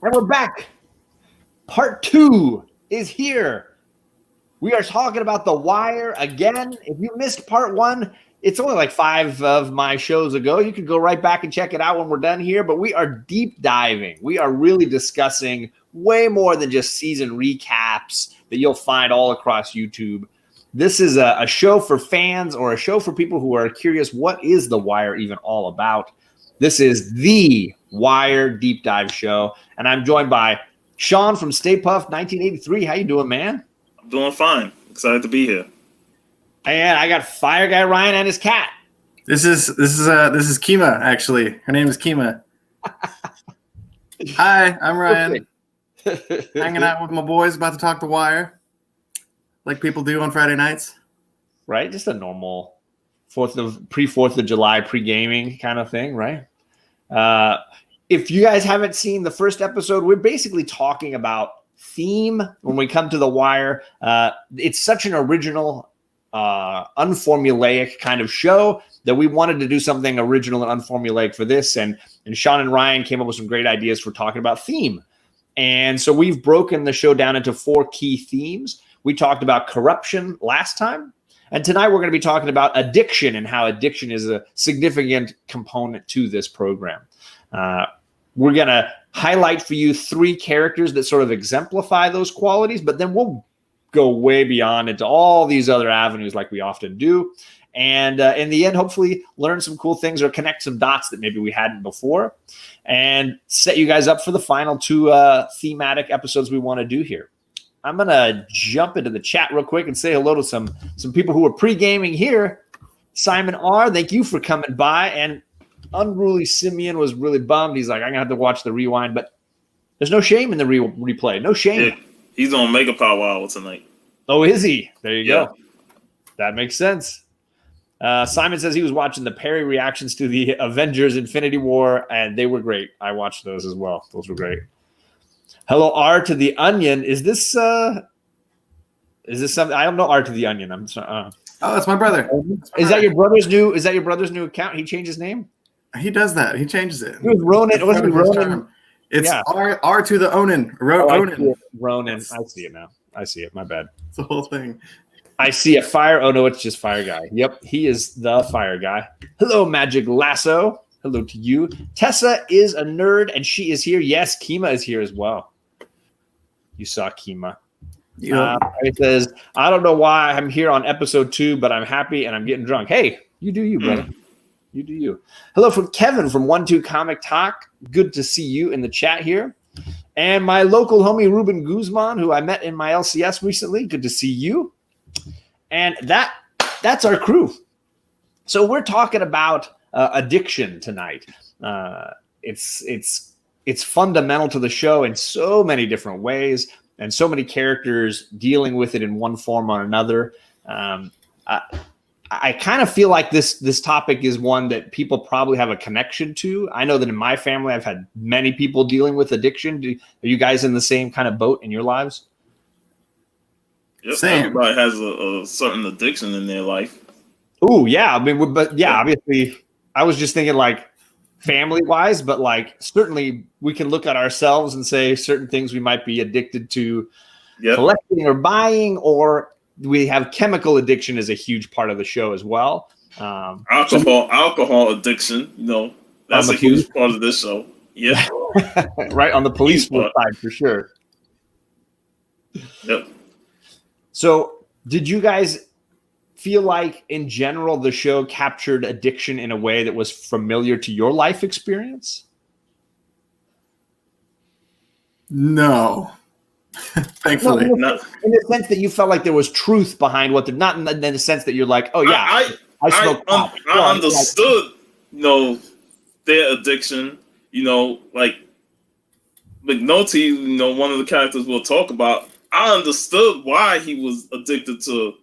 And we're back. Part 2 is here. We are talking about The Wire again. If you missed part 1, it's only like 5 of my shows ago. You can go right back and check it out when we're done here. But we are deep diving. We are really discussing way more than just season recaps that you'll find all across YouTube. This is a show for fans, or a show for people who are curious, what is The Wire even all about? This is the Wire Deep Dive Show, and I'm joined by Shaun from Stay Puft 1983. How you doing, man? I'm doing fine. Excited to be here. And I got Fire Guy Ryan and his cat. This is Kima, actually. Her name is Kima. Hi, I'm Ryan. Hanging out with my boys, about to talk The Wire, like people do on Friday nights. Right, just a normal pre-4th of July pre-gaming kind of thing, right? If you guys haven't seen the first episode, we're basically talking about theme when we come to The Wire. It's such an original, unformulaic kind of show that we wanted to do something original and unformulaic for this. And Shaun and Ryan came up with some great ideas for talking about theme. And so we've broken the show down into 4 key themes. We talked about corruption last time. And tonight we're going to be talking about addiction and how addiction is a significant component to this program. We're going to highlight for you 3 characters that sort of exemplify those qualities, but then we'll go way beyond into all these other avenues like we often do. And in the end, hopefully learn some cool things or connect some dots that maybe we hadn't before, and set you guys up for the final 2 thematic episodes we want to do here. I'm going to jump into the chat real quick and say hello to some people who are pre-gaming here. Simon R., thank you for coming by. And Unruly Simeon was really bummed. He's like, I'm going to have to watch the rewind. But there's no shame in the replay. No shame. Yeah, he's on Mega Power Hour tonight. Oh, is he? There you go. That makes sense. Simon says he was watching the Perry reactions to the Avengers Infinity War, and they were great. I watched those as well. Those were great. Hello, R to the Onion. Is this something? I don't know R to the Onion. I'm sorry. Oh, that's my brother. Is that your brother's new? Is that your brother's new account? He changed his name. He does that. He changes it. It was Ronan. Wasn't it Ronan? It's R to the Onan. Ronan. Ronan. I see it now. I see it. My bad. It's the whole thing. I see a fire. Oh no, it's just Fire Guy. Yep, he is the Fire Guy. Hello, Magic Lasso. Hello to you. Tessa is a nerd, and she is here. Yes, Kima is here as well. You saw Kima. Yeah. It says, I don't know why I'm here on episode 2, but I'm happy and I'm getting drunk. Hey, you do you, brother. You do you. Hello from Kevin from 12 Comic Talk. Good to see you in the chat here. And my local homie, Ruben Guzman, who I met in my LCS recently. Good to see you. And that's our crew. So we're talking about addiction tonight. It's fundamental to the show in so many different ways, and so many characters dealing with it in one form or another. I kind of feel like this topic is one that people probably have a connection to. I know that in my family, I've had many people dealing with addiction. Are you guys in the same kind of boat in your lives? Yep, Same. Everybody has a certain addiction in their life. Oh, yeah. I mean, but yeah, obviously, I was just thinking like family-wise, but like certainly we can look at ourselves and say certain things we might be addicted to collecting or buying, or we have chemical addiction is a huge part of the show as well. Alcohol addiction, that's a huge part of this show. Yeah. Right, on the police side for sure. Yep. So did you guys feel like in general the show captured addiction in a way that was familiar to your life experience? No. Thankfully. No, in the sense that you felt like there was truth behind what they're not in the sense that you're like, oh yeah, I smoke pot. I understood, their addiction, like McNulty, one of the characters we'll talk about, I understood why he was addicted to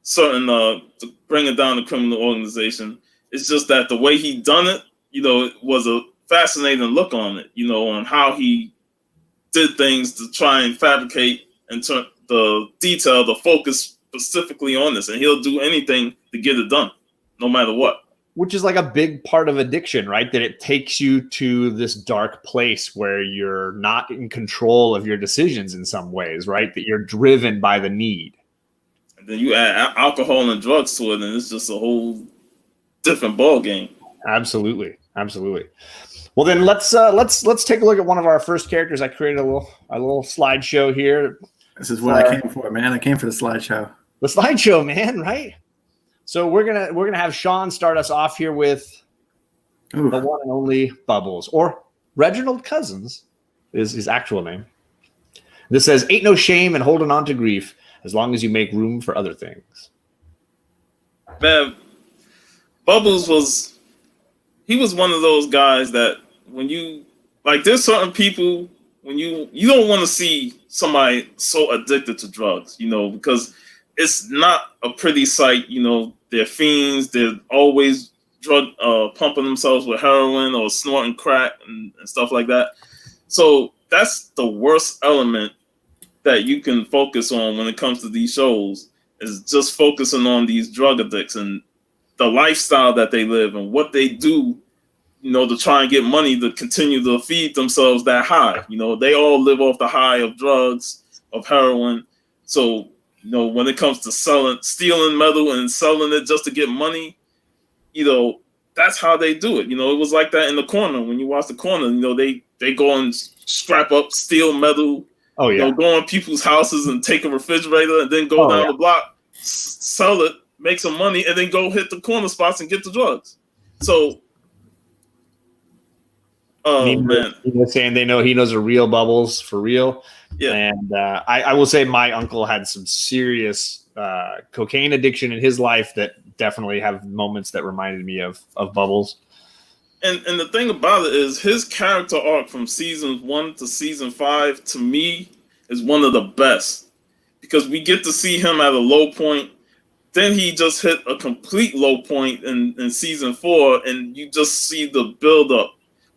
certain, to bringing down the criminal organization. It's just that the way he done it, it was a fascinating look on it, on how he did things to try and fabricate and turn the detail, the focus specifically on this. And he'll do anything to get it done, no matter what. which is like a big part of addiction, right? That it takes you to this dark place where you're not in control of your decisions in some ways, right? That you're driven by the need. And then you add alcohol and drugs to it, and it's just a whole different ball game. Absolutely. Well, then let's take a look at one of our first characters. I created a little slideshow here. This is what I came for, man. I came for the slideshow. The slideshow, man, right? So we're gonna have Shaun start us off here with the one and only Bubbles, or Reginald Cousins is his actual name. This says, "Ain't no shame in holding on to grief as long as you make room for other things." Man, Bubbles was one of those guys that when you like, there's certain people when you don't want to see somebody so addicted to drugs, because it's not a pretty sight. They're fiends. They're always pumping themselves with heroin or snorting crack and stuff like that. So that's the worst element that you can focus on when it comes to these shows, is just focusing on these drug addicts and the lifestyle that they live and what they do, to try and get money to continue to feed themselves that high. They all live off the high of drugs, of heroin. So, when it comes to stealing metal and selling it just to get money, that's how they do it. It was like that in The Corner. When you watch The Corner, they go and scrap up, steal metal. Oh yeah. Go in people's houses and take a refrigerator and then go down the block, sell it, make some money, and then go hit the corner spots and get the drugs. So, man, he was saying he knows a real Bubbles for real. Yeah. And I will say my uncle had some serious cocaine addiction in his life that definitely have moments that reminded me of Bubbles. And the thing about it is his character arc from season 1 to season 5 to me is one of the best, because we get to see him at a low point. Then he just hit a complete low point in season 4, and you just see the buildup,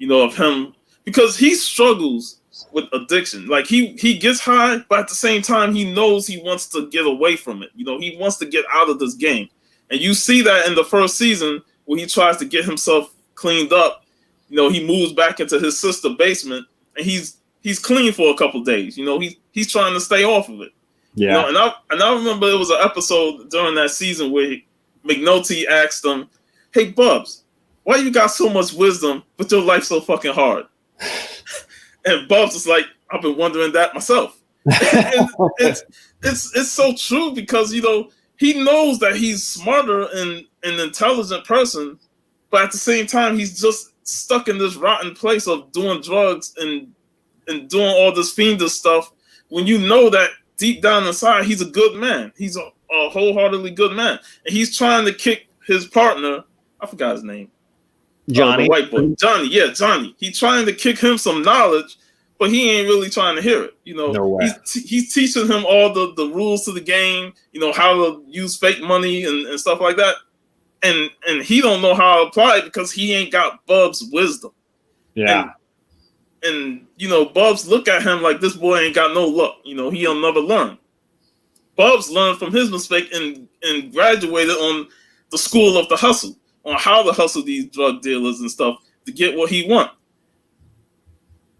of him, because he struggles with addiction. Like he gets high, but at the same time, he knows he wants to get away from it. He wants to get out of this game. And you see that in the first season where he tries to get himself cleaned up. He moves back into his sister's basement, and he's clean for a couple days. He's trying to stay off of it. Yeah. And I remember it was an episode during that season where McNulty asked him, "Hey Bubs, why you got so much wisdom, but your life's so fucking hard?" And Bubs was like, "I've been wondering that myself." And it's so true, because he knows that he's smarter and an intelligent person, but at the same time, he's just stuck in this rotten place of doing drugs and doing all this fiendish stuff, when you know that deep down inside, he's a good man. He's a wholeheartedly good man. And he's trying to kick his partner. I forgot his name. Johnny. The white boy. Johnny. Yeah, Johnny. He's trying to kick him some knowledge, but he ain't really trying to hear it. No way. He's teaching him all the rules to the game, how to use fake money and stuff like that. And he don't know how to apply it because he ain't got Bub's wisdom. Yeah. And Bubs look at him like, this boy ain't got no luck. He'll never learn. Bubs learned from his mistake and graduated on the school of the hustle, on how to hustle these drug dealers and stuff to get what he want.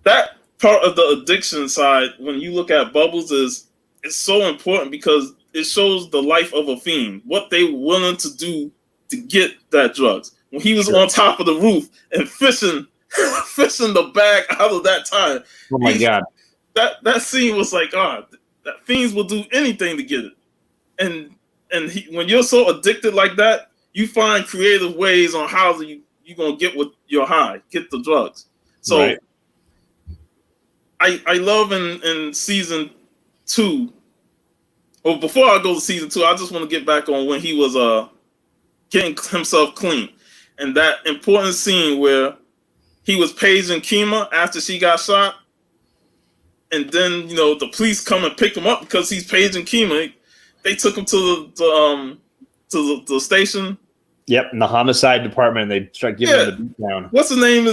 That part of the addiction side, when you look at Bubbles, it's so important, because it shows the life of a fiend, what they willing to do to get that drugs. When he was on top of the roof and fishing the bag out of that tire. Oh my God. That scene was like, that fiends will do anything to get it. And when you're so addicted like that, you find creative ways on how you're going to get with your high, get the drugs. So right. I love in season 2. Well, before I go to season 2, I just want to get back on when he was getting himself clean. And that important scene where he was paging Kima after she got shot. And then, the police come and pick him up because he's paging Kima. They took him to the station. Yep, in the homicide department, they start giving him the beat down. What's the name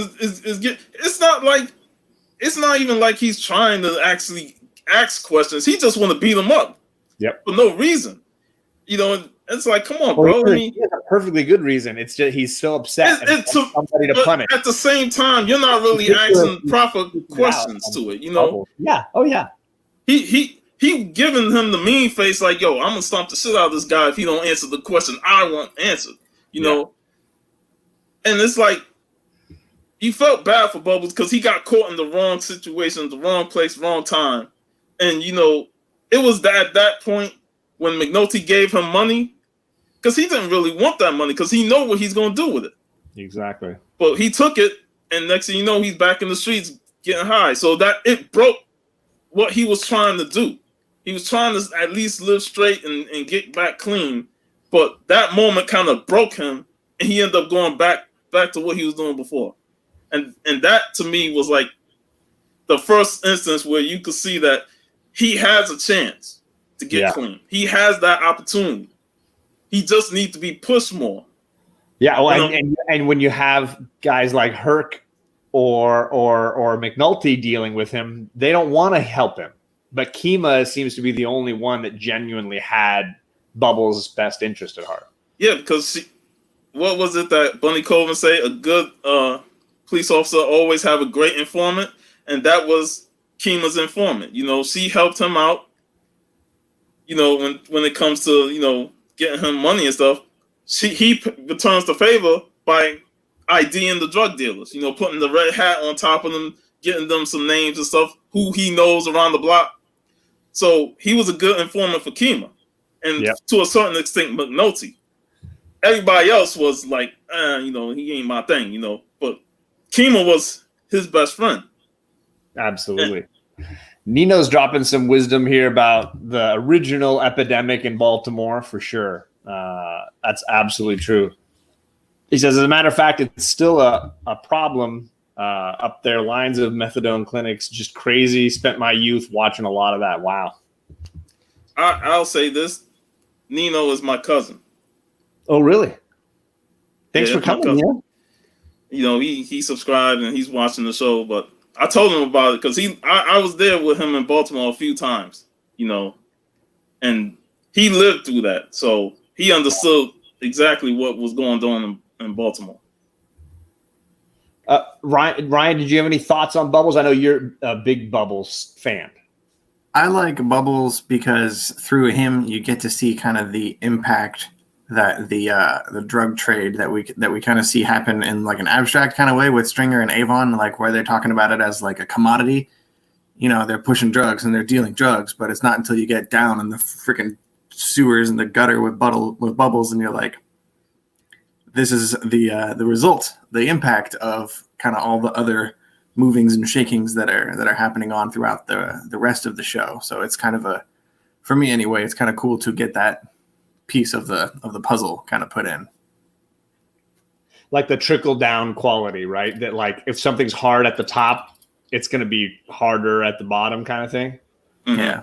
it's not even like he's trying to actually ask questions. He just want to beat him up. Yep. For no reason. It's like, come on, bro. I mean, he has a perfectly good reason. It's just he's so upset and somebody to punish. At the same time, you're not really asking proper questions to it, you know? Yeah. Oh yeah. He giving him the mean face, like, yo, I'm gonna stomp the shit out of this guy if he don't answer the question I want answered, you know? And it's like, you felt bad for Bubbles because he got caught in the wrong situation, the wrong place, wrong time. And, you know, it was at that point when McNulty gave him money, because he didn't really want that money because he know what he's going to do with it. Exactly. But he took it, and next thing you know, he's back in the streets getting high. So that it broke what he was trying to do. He was trying to at least live straight and get back clean. But that moment kind of broke him, and he ended up going back to what he was doing before. And that, to me, was like the first instance where you could see that he has a chance to get clean. He has that opportunity. He just needs to be pushed more. Yeah, well, and when you have guys like Herc or McNulty dealing with him, they don't want to help him. But Kima seems to be the only one that genuinely had Bubbles' best interest at heart. Yeah, because what was it that Bunny Colvin say? A good police officer always have a great informant, and that was Kima's informant. You know, she helped him out. You know, when it comes to, you know, getting him money and stuff, he returns the favor by IDing the drug dealers. You know, putting the red hat on top of them, getting them some names and stuff, who he knows around the block. So he was a good informant for Kima, and to a certain extent, McNulty. Everybody else was like, you know, he ain't my thing, you know, but Kima was his best friend. Absolutely. Nino's dropping some wisdom here about the original epidemic in Baltimore for sure. That's absolutely true. He says, as a matter of fact, it's still a problem up there. Lines of methadone clinics, just crazy. Spent my youth watching a lot of that. Wow. I'll say this. Nino is my cousin. Oh, really? Thanks for coming. Yeah. You know, he subscribed and he's watching the show, but I told him about it because I was there with him in Baltimore a few times, you know, and he lived through that. So he understood exactly what was going on in Baltimore. Ryan, did you have any thoughts on Bubbles? I know you're a big Bubbles fan. I like Bubbles because through him you get to see kind of the impact that the drug trade that we kind of see happen in like an abstract kind of way with Stringer and Avon, like where they're talking about it as like a commodity. You know, they're pushing drugs and they're dealing drugs, but it's not until you get down in the freaking sewers and the gutter with Bubbles and you're like, this is the result, the impact of kind of all the other movings and shakings that are happening on throughout the rest of the show. So it's kind of for me anyway, it's kind of cool to get that piece of the puzzle kind of put in, like the trickle down quality, right? That like if something's hard at the top, it's going to be harder at the bottom, kind of thing. Mm-hmm. Yeah.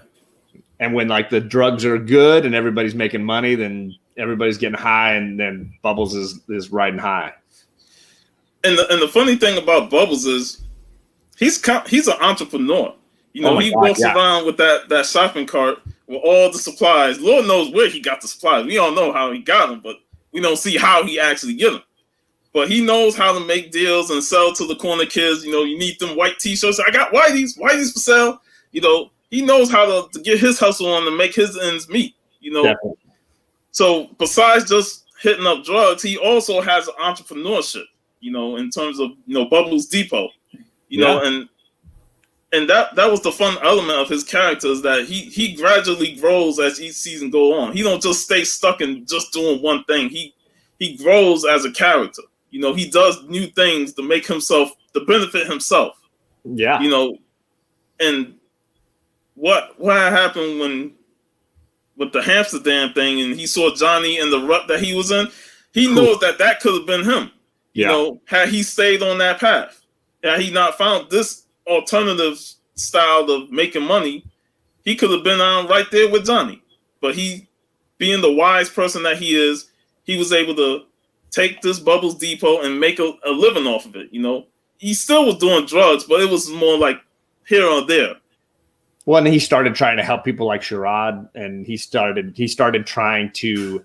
And when like the drugs are good and everybody's making money, then everybody's getting high, and then Bubbles is riding high. And the funny thing about Bubbles is he's an entrepreneur. You know, he walks around with that shopping cart with all the supplies. Lord knows where he got the supplies. We all know how he got them, but we don't see how he actually get them. But he knows how to make deals and sell to the corner kids. You know, you need them white T-shirts. I got whiteys for sale. You know, he knows how to get his hustle on to make his ends meet. You know, definitely. So besides just hitting up drugs, he also has entrepreneurship. You know, in terms of, you know, Bubbles Depot. You know, and that was the fun element of his character, is that he gradually grows as each season go on. He don't just stay stuck in just doing one thing. He grows as a character. You know, he does new things to make himself, to benefit himself. Yeah. You know, and what happened with the Amsterdam thing, and he saw Johnny in the rut that he was in, he knows that could have been him. You know, had he stayed on that path, had he not found this alternative style of making money, he could have been right there with Johnny. But he, being the wise person that he is, he was able to take this Bubbles Depot and make a living off of it. You know, he still was doing drugs, but it was more like here or there. Well, and he started trying to help people like Sherrod, and he started trying to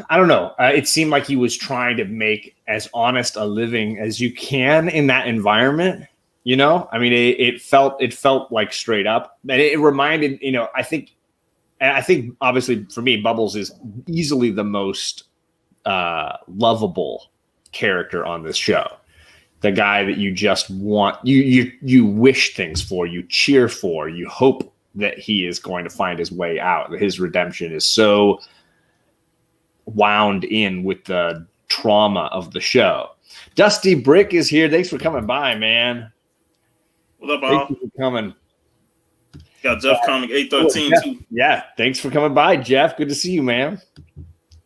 I don't know. It seemed like he was trying to make as honest a living as you can in that environment. You know, I mean, it felt like straight up, and it reminded, you know, I think obviously for me, Bubbles is easily the most lovable character on this show. The guy that you just want, you wish things for, you cheer for, you hope that he is going to find his way out. His redemption is so wound in with the trauma of the show. Dusty Brick is here. Thanks for coming by, man. What up, Thank Al? you for coming. Got Jeff Comic 813 too. Yeah, thanks for coming by, Jeff. Good to see you, man.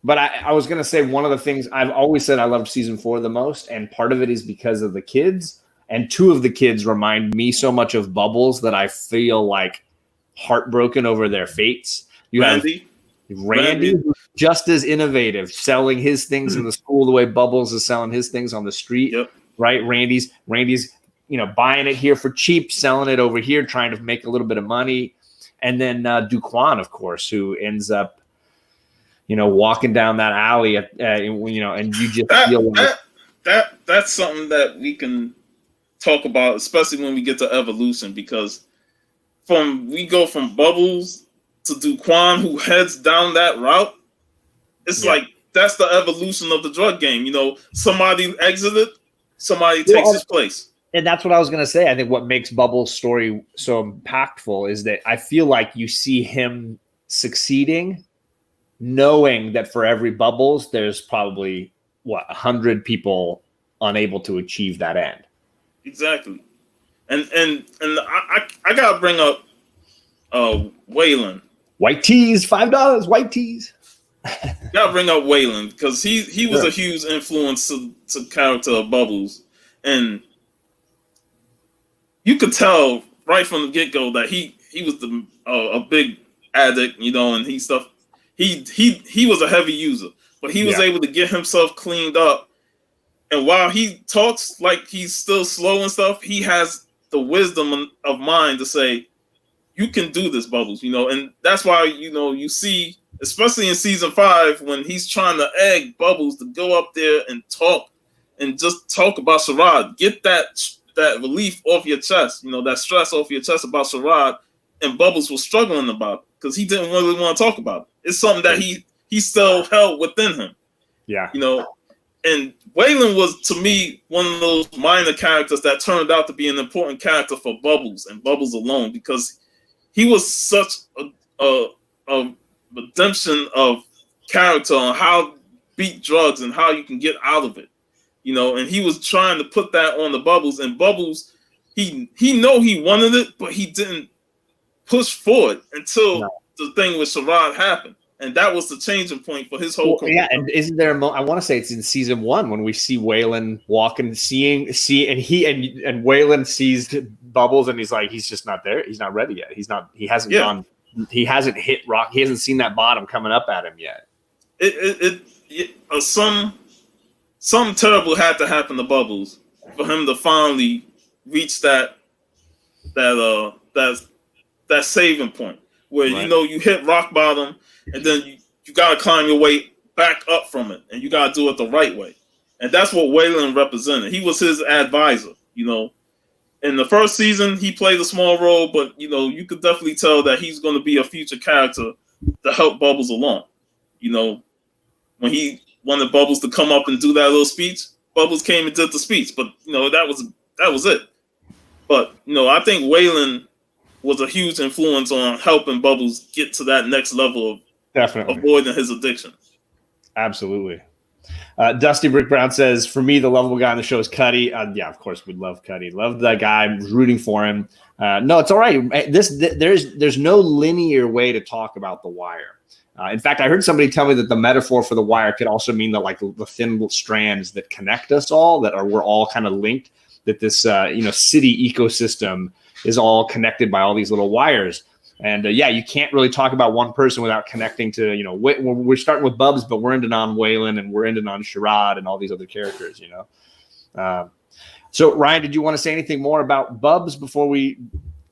But I was going to say, one of the things I've always said I loved season 4 the most, and part of it is because of the kids. And 2 of the kids remind me so much of Bubbles that I feel like heartbroken over their fates. You Randy, who's just as innovative, selling his things in the school the way Bubbles is selling his things on the street. Yep. Right? Randy's, you know, buying it here for cheap, selling it over here, trying to make a little bit of money. And then Duquan, of course, who ends up, you know, walking down that alley, you know, and you just feel like that's something that we can talk about, especially when we get to evolution, because we go from Bubbles to Duquan, who heads down that route. It's like that's the evolution of the drug game. You know, somebody exited, somebody takes his place. And that's what I was going to say. I think what makes Bubbles' story so impactful is that I feel like you see him succeeding, knowing that for every Bubbles, there's probably 100 people unable to achieve that end. Exactly. And I gotta bring up Waylon. White tees, $5. White tees. Gotta bring up Waylon because he was a huge influence to character of Bubbles, and you could tell right from the get go that he was a big addict, you know, and he was a heavy user, but he was able to get himself cleaned up. And while he talks like he's still slow and stuff, he has the wisdom of mind to say, you can do this, Bubbles, you know. And that's why, you know, you see, especially in season 5, when he's trying to egg Bubbles to go up there and talk about Sherrod, get that relief off your chest, you know, that stress off your chest about Sherrod. And Bubbles was struggling about it because he didn't really want to talk about it. It's something that he still held within him. Yeah. You know, and Waylon was, to me, one of those minor characters that turned out to be an important character for Bubbles and Bubbles alone, because he was such a redemption of character on how to beat drugs and how you can get out of it. You know, and he was trying to put that on the Bubbles, and Bubbles, he know he wanted it, but he didn't push forward until the thing with Sherrod happened. And that was the changing point for his whole career. Yeah, and isn't there I want to say it's in season 1 when we see Waylon walking, and Waylon sees Bubbles, and he's like, he's just not there. He's not ready yet. He hasn't hit rock. He hasn't seen that bottom coming up at him yet. Something terrible had to happen to Bubbles for him to finally reach that saving point where, you know, you hit rock bottom, and then you got to climb your way back up from it, and you got to do it the right way. And that's what Waylon represented. He was his advisor, you know. In the first season, he played a small role, but, you know, you could definitely tell that he's going to be a future character to help Bubbles along. You know, when he wanted Bubbles to come up and do that little speech, Bubbles came and did the speech, but, you know, that was it. But, you know, I think Waylon was a huge influence on helping Bubbles get to that next level of avoiding his addiction. Absolutely. Dusty Brick Brown says, for me, the lovable guy on the show is Cuddy. Yeah, of course, we'd love Cuddy. Love that guy. I'm rooting for him. No, it's all right. There's no linear way to talk about The Wire. In fact, I heard somebody tell me that the metaphor for The Wire could also mean that, like, the thin strands that connect us all, we're all kind of linked, that this city ecosystem is all connected by all these little wires. And you can't really talk about one person without connecting to, you know, we're starting with Bubs, but we're ending on Waylon, and we're ending on Sherrod and all these other characters, you know. So Ryan, did you want to say anything more about Bubs before we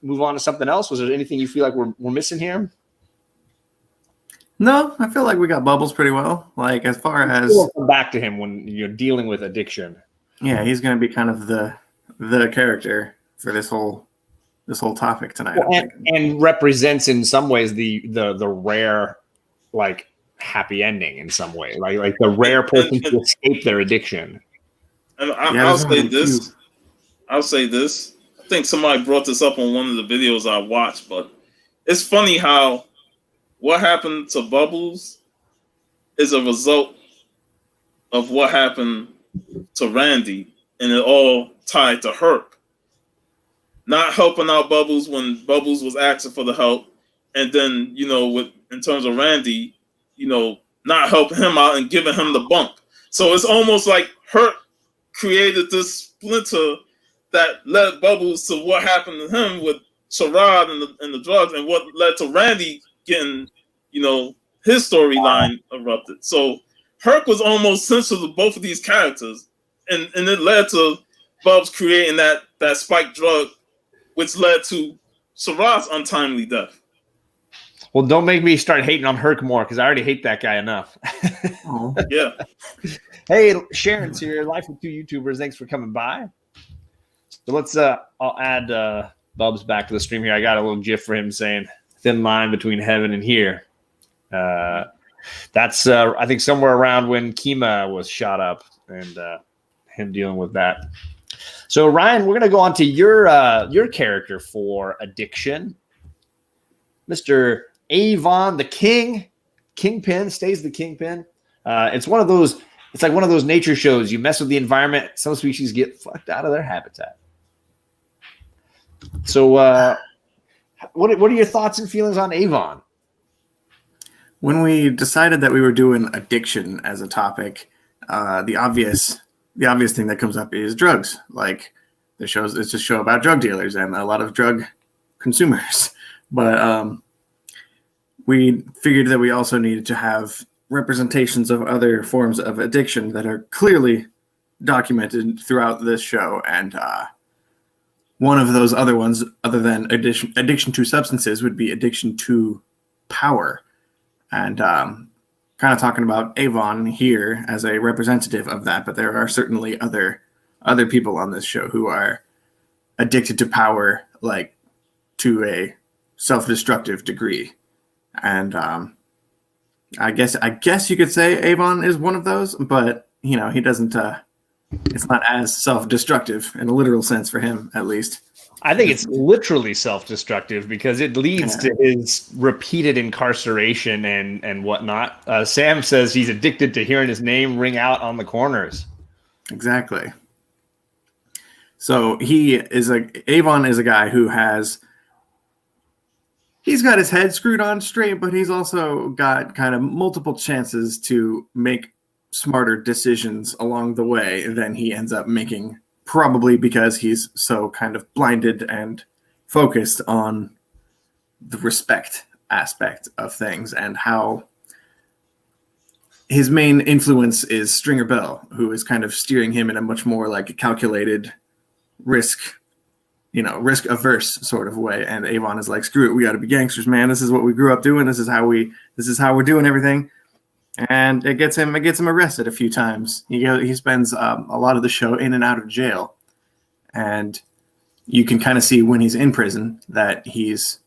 move on to something else? Was there anything you feel like we're missing here? No, I feel like we got Bubbles pretty well. Like as far as We'll come back to him when you're dealing with addiction. yeah, he's going to be kind of the character for this whole topic tonight. Well, and represents in some ways the rare, like, happy ending in some way, like the rare person to escape their addiction. And I'll say this. I think somebody brought this up on one of the videos I watched, but it's funny how what happened to Bubbles is a result of what happened to Randy, and it all tied to Herc. Not helping out Bubbles when Bubbles was asking for the help, and then, you know, with in terms of Randy, you know, not helping him out and giving him the bunk. So it's almost like Herc created this splinter that led Bubbles to what happened to him with Sherrod and the drugs, and what led to Randy getting, you know, his storyline erupted. So Herc was almost central to both of these characters, and it led to Bubs creating that spike drug, which led to Sherrod's untimely death. Well, don't make me start hating on Herc more, because I already hate that guy enough. Yeah. Hey, Sharon's here, Life with Two YouTubers. Thanks for coming by. So let's I'll add Bubs back to the stream here. I got a little GIF for him saying "thin line between heaven and here." That's I think somewhere around when Kima was shot up, and him dealing with that. So Ryan, we're gonna go on to your character for addiction, Mr. Avon, the Kingpin, stays the Kingpin. It's one of those. It's like one of those nature shows. You mess with the environment, some species get fucked out of their habitat. So, what are your thoughts and feelings on Avon? When we decided that we were doing addiction as a topic, the obvious thing that comes up is drugs. Like it's a show about drug dealers and a lot of drug consumers. But we figured that we also needed to have representations of other forms of addiction that are clearly documented throughout this show. And one of those other ones, other than addiction to substances, would be addiction to power. And kind of talking about Avon here as a representative of that, but there are certainly other people on this show who are addicted to power, like to a self-destructive degree. And I guess you could say Avon is one of those, but you know, he doesn't it's not as self-destructive in a literal sense for him, at least. I think it's literally self-destructive because it leads to his repeated incarceration and whatnot. Sam says he's addicted to hearing his name ring out on the corners. Exactly. So Avon is a guy who he's got his head screwed on straight, but he's also got kind of multiple chances to make smarter decisions along the way than he ends up making, probably because he's so kind of blinded and focused on the respect aspect of things, and how his main influence is Stringer Bell, who is kind of steering him in a much more like a calculated risk averse sort of way. And Avon is like, screw it, we got to be gangsters, man. This is what we grew up doing. This is how we're doing everything. And it gets him arrested a few times. He spends a lot of the show in and out of jail, and you can kind of see when he's in prison that he's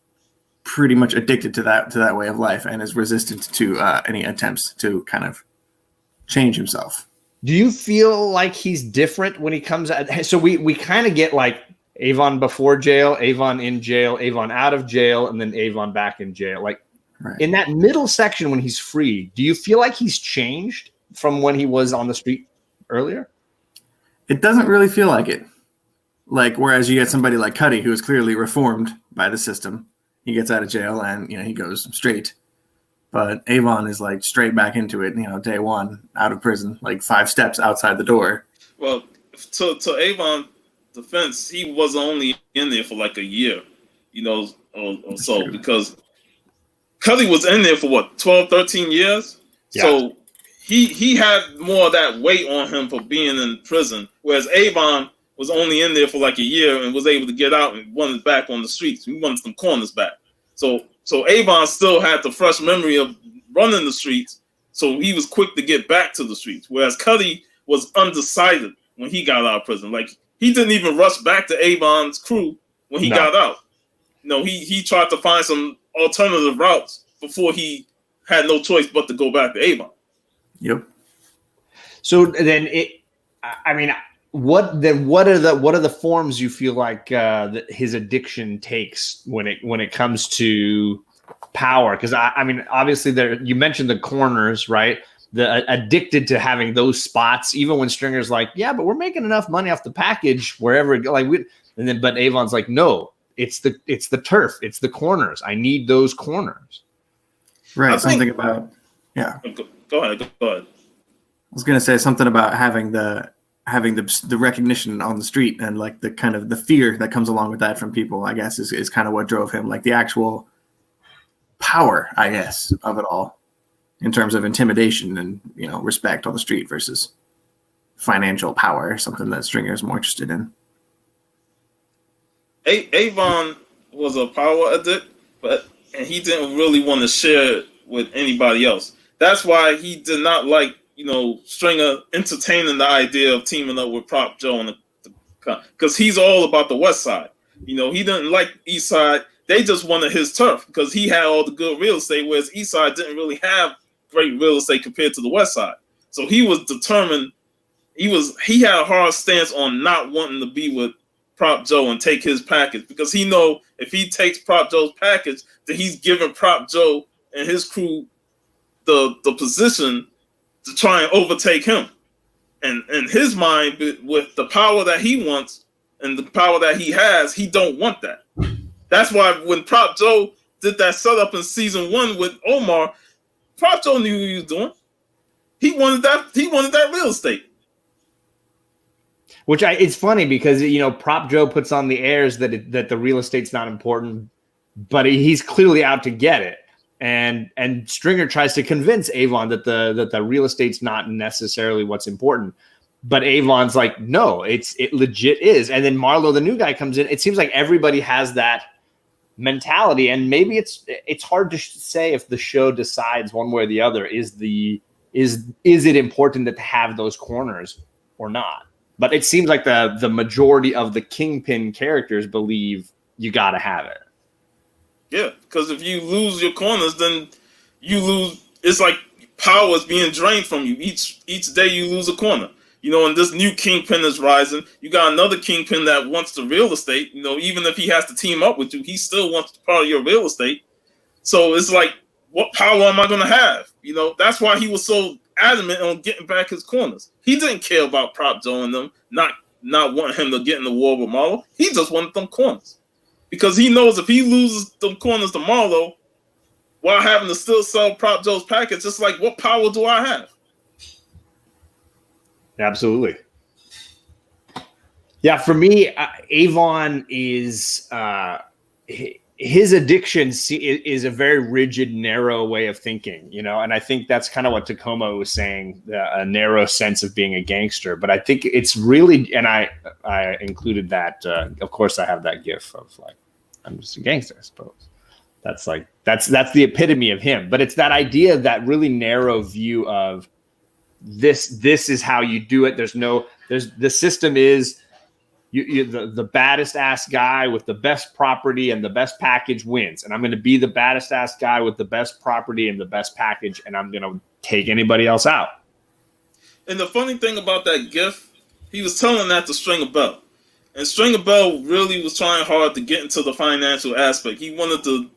pretty much addicted to that way of life and is resistant to any attempts to kind of change himself. Do you feel like he's different when he comes out? So we kind of get like Avon before jail, Avon in jail, Avon out of jail, and then Avon back in jail. Like right. In that middle section when he's free, do you feel like he's changed from when he was on the street earlier? It doesn't really feel like it. Like, whereas you get somebody like Cuddy, who is clearly reformed by the system. He gets out of jail and, he goes straight. But Avon is like straight back into it, day one, out of prison, like 5 steps outside the door. Well, to Avon's defense, he was only in there for like a year, or so, true. Because Cuddy was in there for 12, 13 years? Yeah. So he had more of that weight on him for being in prison, whereas Avon was only in there for like a year and was able to get out and wanted back on the streets. He wanted some corners back. So Avon still had the fresh memory of running the streets, so he was quick to get back to the streets. Whereas Cuddy was undecided when he got out of prison. Like, he didn't even rush back to Avon's crew when he got out. No, he tried to find some alternative routes before he had no choice but to go back to Avon. Yep. So then what are the forms you feel like that his addiction takes when it comes to power? Because I mean, obviously you mentioned the corners, right? The addicted to having those spots, even when Stringer's like, yeah, but we're making enough money off the package wherever but Avon's like, no, it's the turf, it's the corners. I need those corners. Right. Something about Go ahead. I was gonna say something about having the recognition on the street and like the kind of the fear that comes along with that from people, I guess, is kind of what drove him, like the actual power, I guess, of it all in terms of intimidation and, respect on the street versus financial power, something that Stringer is more interested in. Avon was a power addict, and he didn't really want to share it with anybody else. That's why he did not like, Stringer entertaining the idea of teaming up with Prop Joe because he's all about the West Side. He didn't like East Side. They just wanted his turf because he had all the good real estate, whereas East Side didn't really have great real estate compared to the West Side. So he was determined. He had a hard stance on not wanting to be with Prop Joe and take his package, because he know if he takes Prop Joe's package, then he's giving Prop Joe and his crew the position to try and overtake him. And in his mind, with the power that he wants and the power that he has, he don't want that. That's why when Prop Joe did that setup in season 1 with Omar, Prop Joe knew what he was doing. He wanted that real estate. Which it's funny because Prop Joe puts on the airs that the real estate's not important, but he's clearly out to get it. And Stringer tries to convince Avon that the real estate's not necessarily what's important. But Avon's like, no, it legit is. And then Marlo, the new guy, comes in. It seems like everybody has that mentality, and maybe it's hard to say if the show decides one way or the other. Is it important to have those corners or not? But it seems like the majority of the Kingpin characters believe you got to have it. Yeah, because if you lose your corners, then you lose. It's like power is being drained from you. Each day you lose a corner. And this new Kingpin is rising. You got another Kingpin that wants the real estate. Even if he has to team up with you, he still wants part of your real estate. So it's like, what power am I going to have? That's why he was so adamant on getting back his corners. He didn't care about Prop Joe and them, not wanting him to get in the war with Marlo. He just wanted them corners. Because he knows if he loses them corners to Marlo while having to still sell Prop Joe's package, it's like, what power do I have? Absolutely. Yeah, for me, Avon is his addiction is a very rigid, narrow way of thinking, and I think that's kind of what Tacoma was saying, a narrow sense of being a gangster. But I think it's really, and I included that. Of course, I have that gif of like, I'm just a gangster, I suppose. That's the epitome of him. But it's that idea, that really narrow view of this is how you do it. The system is the baddest ass guy with the best property and the best package wins. And I'm going to be the baddest ass guy with the best property and the best package, and I'm going to take anybody else out. And the funny thing about that gif, he was telling that to Stringer Bell. And Stringer Bell really was trying hard to get into the financial aspect. He wanted to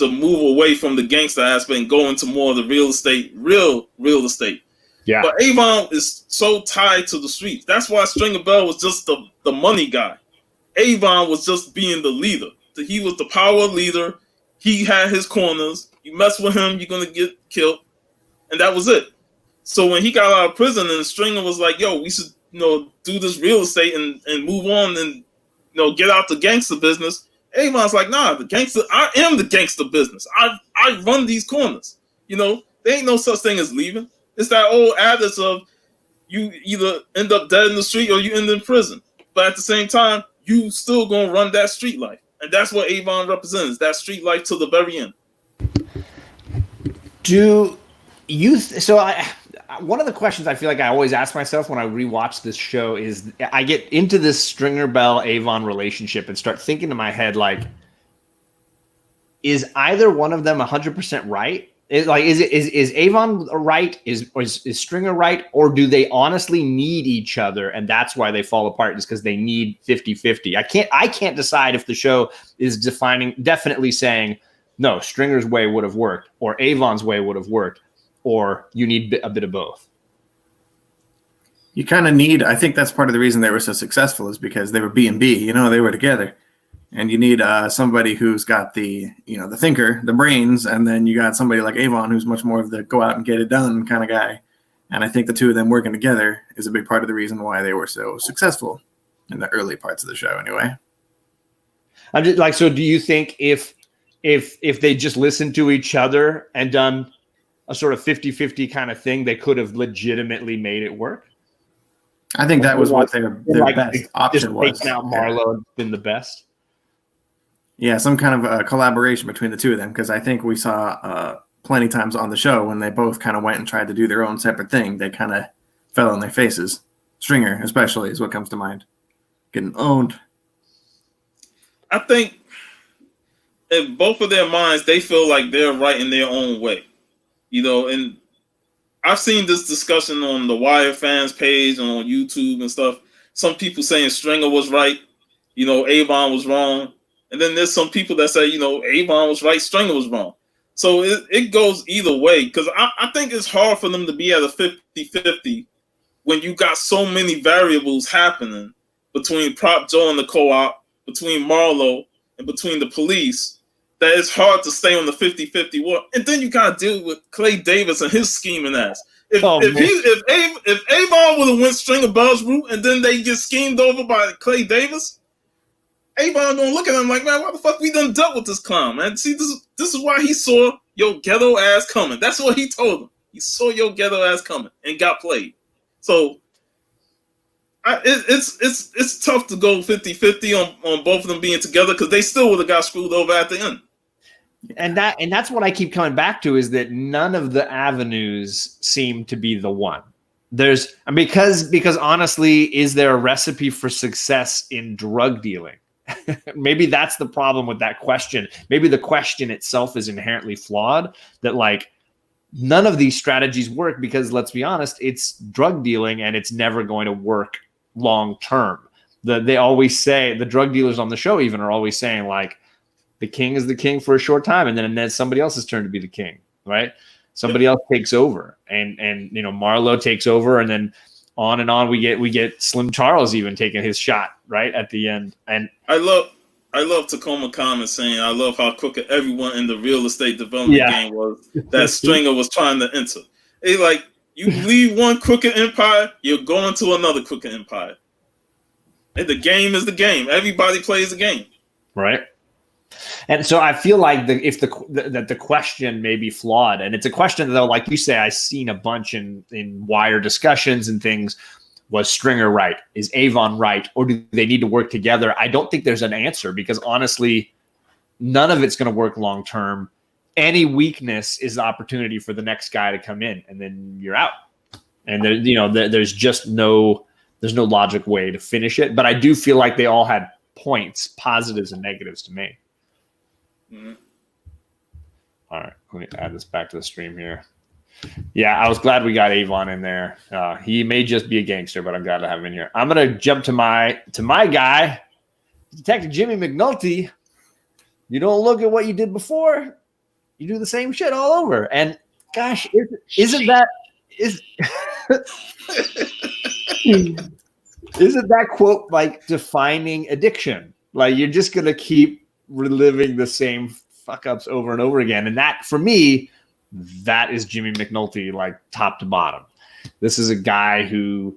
move away from the gangster aspect and go into more of the real estate. Yeah. But Avon is so tied to the streets. That's why Stringer Bell was just the money guy. Avon was just being the leader. He was the power leader. He had his corners. You mess with him, you're going to get killed. And that was it. So when he got out of prison and Stringer was like, yo, we should do this real estate and move on and get out the gangster business. Avon's like, nah, I am the gangster business. I run these corners. There ain't no such thing as leaving. It's that old adage of you either end up dead in the street or you end in prison. But at the same time, you still gonna run that street life. And that's what Avon represents, that street life to the very end. One of the questions I feel like I always ask myself when I rewatch this show is I get into this Stringer Bell Avon relationship and start thinking in my head, like, is either one of them 100% right? Is Avon right? Is Stringer right? Or do they honestly need each other and that's why they fall apart, is because they need 50-50? I can't decide if the show is definitely saying, no, Stringer's way would have worked or Avon's way would have worked, or you need a bit of both. You kind of need, I think that's part of the reason they were so successful, is because they were B&B, they were together. And you need somebody who's got the thinker, the brains, and then you got somebody like Avon who's much more of the go out and get it done kind of guy. And I think the two of them working together is a big part of the reason why they were so successful in the early parts of the show anyway. I'm just like, so do you think if they just listened to each other and done a sort of 50-50 kind of thing, they could have legitimately made it work? I think that was what their best option was. Taking out Marlo had been the best. Yeah, some kind of collaboration between the two of them, because I think we saw plenty times on the show when they both kind of went and tried to do their own separate thing, they kind of fell on their faces. Stringer, especially, is what comes to mind. Getting owned. I think in both of their minds, they feel like they're right in their own way. And I've seen this discussion on the Wire fans page and on YouTube and stuff. Some people saying Stringer was right, Avon was wrong. And then there's some people that say, Avon was right, Stringer was wrong. So it goes either way, because I think it's hard for them to be at a 50-50 when you got so many variables happening between Prop Joe and the co-op, between Marlo, and between the police, that it's hard to stay on the 50-50 war. And then you got to deal with Clay Davis and his scheming ass. If Avon would have went Stringer Bell's route and then they get schemed over by Clay Davis, Avon gonna look at him like, man, why the fuck we done dealt with this clown, man? See, this is why he saw your ghetto ass coming. That's what he told him. He saw your ghetto ass coming and got played. So it's tough to go 50-50 on both of them being together, because they still would have got screwed over at the end. And that's what I keep coming back to, is that none of the avenues seem to be the one. Because honestly, is there a recipe for success in drug dealing? Maybe that's the problem with that question. Maybe the question itself is inherently flawed, that like none of these strategies work, because let's be honest, it's drug dealing and it's never going to work long term. They always say, the drug dealers on the show even are always saying, like, the king is the king for a short time, and then it's somebody else's turn to be the king, right? Somebody else takes over, and Marlo takes over, and then on and on we get Slim Charles even taking his shot right at the end. And I love Tacoma Common saying, I love how crooked everyone in the real estate development game was that Stringer was trying to enter. It's like, you leave one crooked empire, you're going to another crooked empire. And the game is the game. Everybody plays the game. Right. And so I feel like the question may be flawed, and it's a question though, like you say, I've seen a bunch in Wire discussions and things. Was Stringer right? Is Avon right? Or do they need to work together? I don't think there's an answer, because honestly, none of it's going to work long term. Any weakness is the opportunity for the next guy to come in, and then you're out. And there's just no logic way to finish it. But I do feel like they all had points, positives and negatives to me. Mm-hmm. All right, let me add this back to the stream here. Yeah, I was glad we got Avon in there. He may just be a gangster, but I'm glad to have him in here. I'm gonna jump to my guy, Detective Jimmy McNulty. You don't look at what you did before; you do the same shit all over. And gosh, isn't that quote like defining addiction? Like, you're just gonna keep reliving the same fuck ups over and over again. And that, for me, that is Jimmy McNulty, like top to bottom. This is a guy who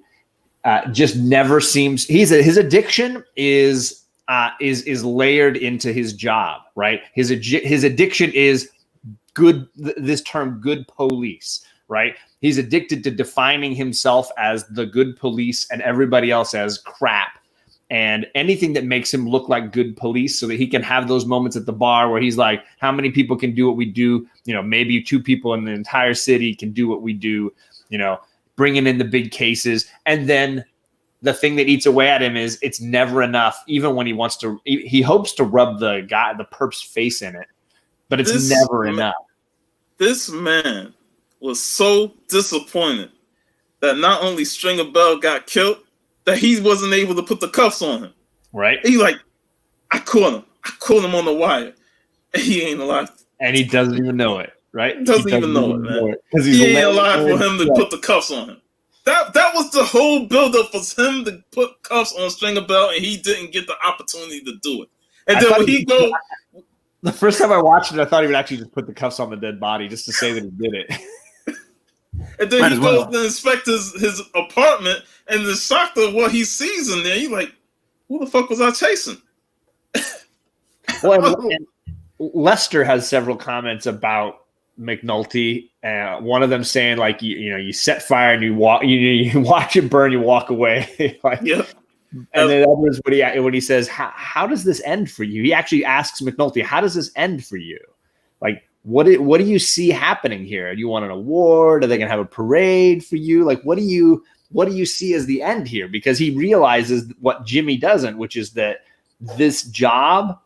just never seems, his addiction is layered into his job, right? His addiction is good, this term good police, right? He's addicted to defining himself as the good police and everybody else as crap. and anything that makes him look like good police so that he can have those moments at the bar where he's like, how many people can do what we do? Maybe 2 people in the entire city can do what we do, bringing in the big cases. And then the thing that eats away at him is it's never enough. Even when he hopes to rub the perp's face in it, but it's never enough. This man was so disappointed that not only Stringer Bell got killed, that he wasn't able to put the cuffs on him. Right. He like, I caught him on the wire. And he ain't alive. And he doesn't even know it, right? Doesn't even know it, man. He ain't alive for him to put the cuffs on him. That was the whole buildup for him to put cuffs on Stringer Bell, and he didn't get the opportunity to do it. And then when he go... The first time I watched it, I thought he would actually just put the cuffs on the dead body just to say that he did it. And then he goes to inspect his apartment, and the shock of what he sees in there, he's like, who the fuck was I chasing? Well, and Lester has several comments about McNulty. One of them saying, like, you set fire and you watch it burn, you walk away. Like, yep. And then others, when he says, how does this end for you? He actually asks McNulty, how does this end for you? Like, what do you see happening here? Do you want an award? Are they going to have a parade for you? Like, what do you see as the end here? Because he realizes what Jimmy doesn't, which is that this job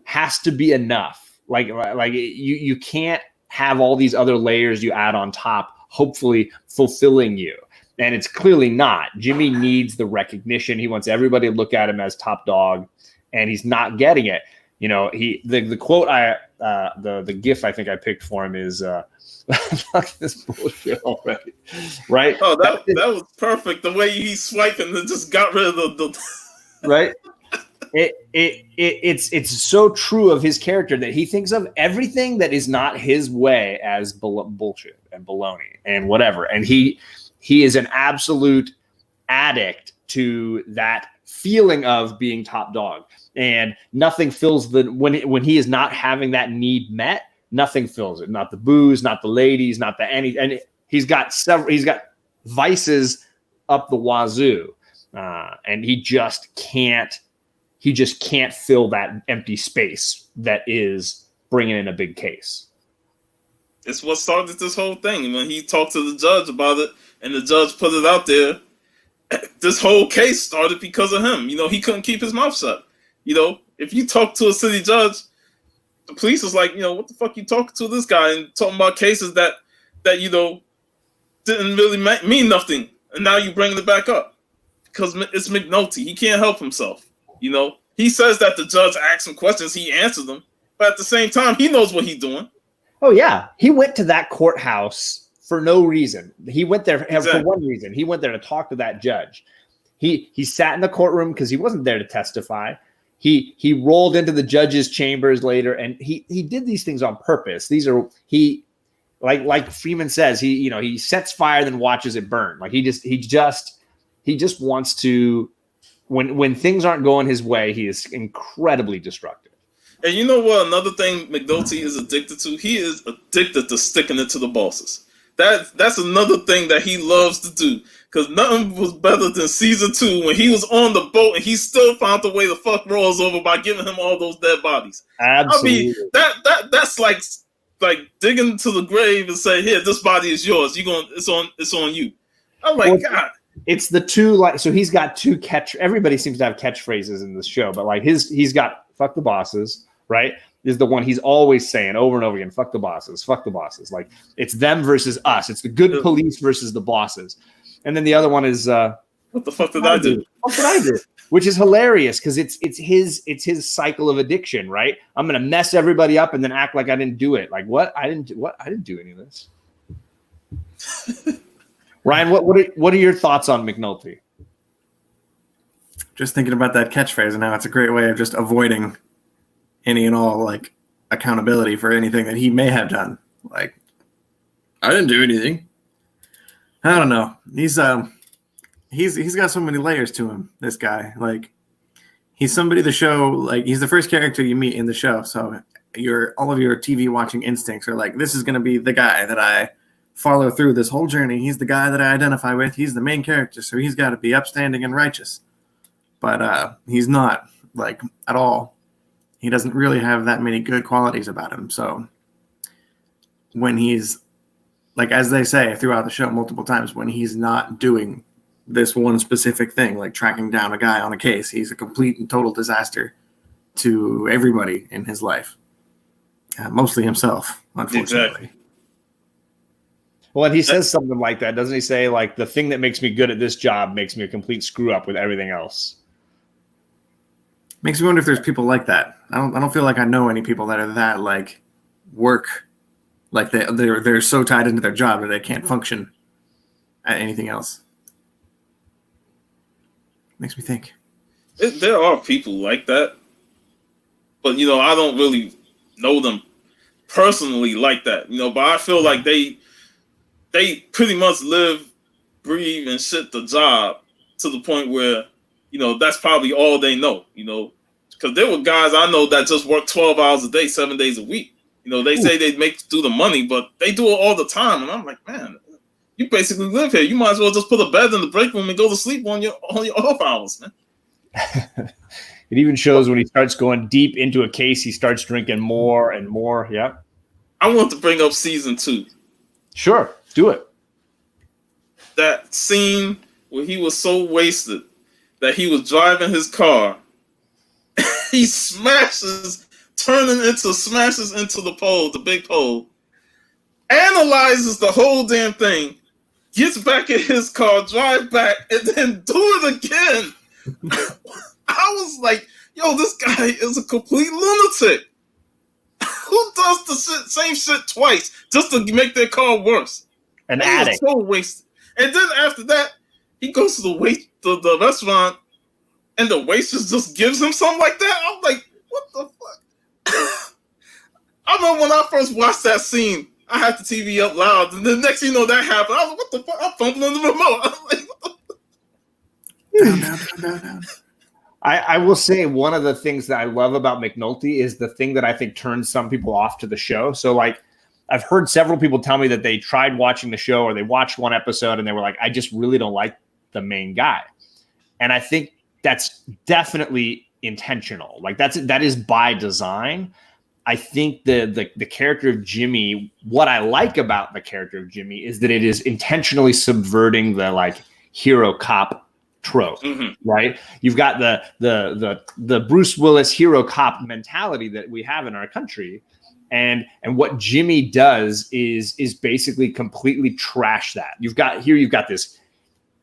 has to be enough. Like you can't have all these other layers you add on top, hopefully fulfilling you. And it's clearly not. Jimmy needs the recognition. He wants everybody to look at him as top dog, and he's not getting it. The quote the GIF I think I picked for him is fuck this bullshit already. Right? Oh, that was perfect. The way he's swiping and just got rid of the right. It's so true of his character that he thinks of everything that is not his way as bullshit and baloney and whatever. And he is an absolute addict to that feeling of being top dog. And nothing fills when he is not having that need met, nothing fills it. Not the booze, not the ladies, not the any. And he's got vices up the wazoo, and he just can't fill that empty space that is bringing in a big case. It's what started this whole thing. When he talked to the judge about it, and the judge put it out there, this whole case started because of him. He couldn't keep his mouth shut. If you talk to a city judge, the police is like, what the fuck you talking to this guy and talking about cases that didn't really mean nothing, and now you bringing it back up because it's McNulty. He can't help himself. He says that the judge asked him questions, he answered them, but at the same time, he knows what he's doing. Oh yeah, he went to that courthouse for no reason. He went there for one reason. He went there to talk to that judge. He sat in the courtroom because he wasn't there to testify. He rolled into the judge's chambers later, and he did these things on purpose. Like Freeman says, he sets fire then watches it burn. Like he just wants to, when things aren't going his way, he is incredibly destructive. And you know what? Another thing McNulty is addicted to. He is addicted to sticking it to the bosses. That's another thing that he loves to do. Because nothing was better than season 2 when he was on the boat and he still found a way to fuck Rolls over by giving him all those dead bodies. Absolutely. I mean, that's like digging to the grave and say, "Here, this body is yours. It's on you." I'm like, God. It's the two so he's got two everybody seems to have catchphrases in this show, but like he's got fuck the bosses, right? Is the one he's always saying over and over again, fuck the bosses, fuck the bosses. Like it's them versus us. It's the good police versus the bosses. And then the other one is what the fuck did I do? What did I do? Which is hilarious because it's his cycle of addiction, right? I'm gonna mess everybody up and then act like I didn't do it. Like what? I didn't do any of this. Ryan, what are your thoughts on McNulty? Just thinking about that catchphrase and how it's a great way of just avoiding any and all like accountability for anything that he may have done. Like, I didn't do anything. I don't know. He's got so many layers to him, this guy. Like, he's somebody the show, like, he's the first character you meet in the show. So all of your TV watching instincts are like, this is going to be the guy that I follow through this whole journey. He's the guy that I identify with. He's the main character, so he's got to be upstanding and righteous. but he's not like at all. He doesn't really have that many good qualities about him. So when he's like, as they say throughout the show multiple times, when he's not doing this one specific thing, like tracking down a guy on a case, he's a complete and total disaster to everybody in his life, mostly himself, unfortunately. Exactly. Well, and he says something like that, doesn't he? Say like, the thing that makes me good at this job makes me a complete screw up with everything else. Makes me wonder if there's people like that. I don't feel like I know any people that are that like work, like they're so tied into their job that they can't function at anything else. Makes me think. There are people like that, but I don't really know them personally like that. But I feel like they pretty much live, breathe, and shit the job to the point where that's probably all they know. Because there were guys I know that just work 12 hours a day, 7 days a week. They say they do the money, but they do it all the time, and I'm like, man, you basically live here. You might as well just put a bed in the break room and go to sleep on your off hours, man. It even shows when he starts going deep into a case, he starts drinking more and more. Yeah. I want to bring up season 2. Sure, do it. That scene where he was so wasted that he was driving his car. He smashes into the pole, the big pole, analyzes the whole damn thing, gets back in his car, drives back, and then do it again. I was like, yo, this guy is a complete lunatic. Who does the same shit twice just to make their car worse? An addict. So wasted. And then after that, he goes to the restaurant, and the waitress just gives him something like that. I'm like, what the fuck? I remember when I first watched that scene, I had the TV up loud, and the next thing you know that happened. I was like, what the fuck? I'm fumbling the remote. I was like, what the fuck? Down. I will say one of the things that I love about McNulty is the thing that I think turns some people off to the show. So like, I've heard several people tell me that they tried watching the show or they watched one episode and they were like, I just really don't like the main guy. And I think that's definitely intentional. Like that is by design. I think the character of Jimmy, what I like about the character of Jimmy is that it is intentionally subverting the like hero cop trope, right? You've got the Bruce Willis hero cop mentality that we have in our country. And what Jimmy does is basically completely trash that. You've got this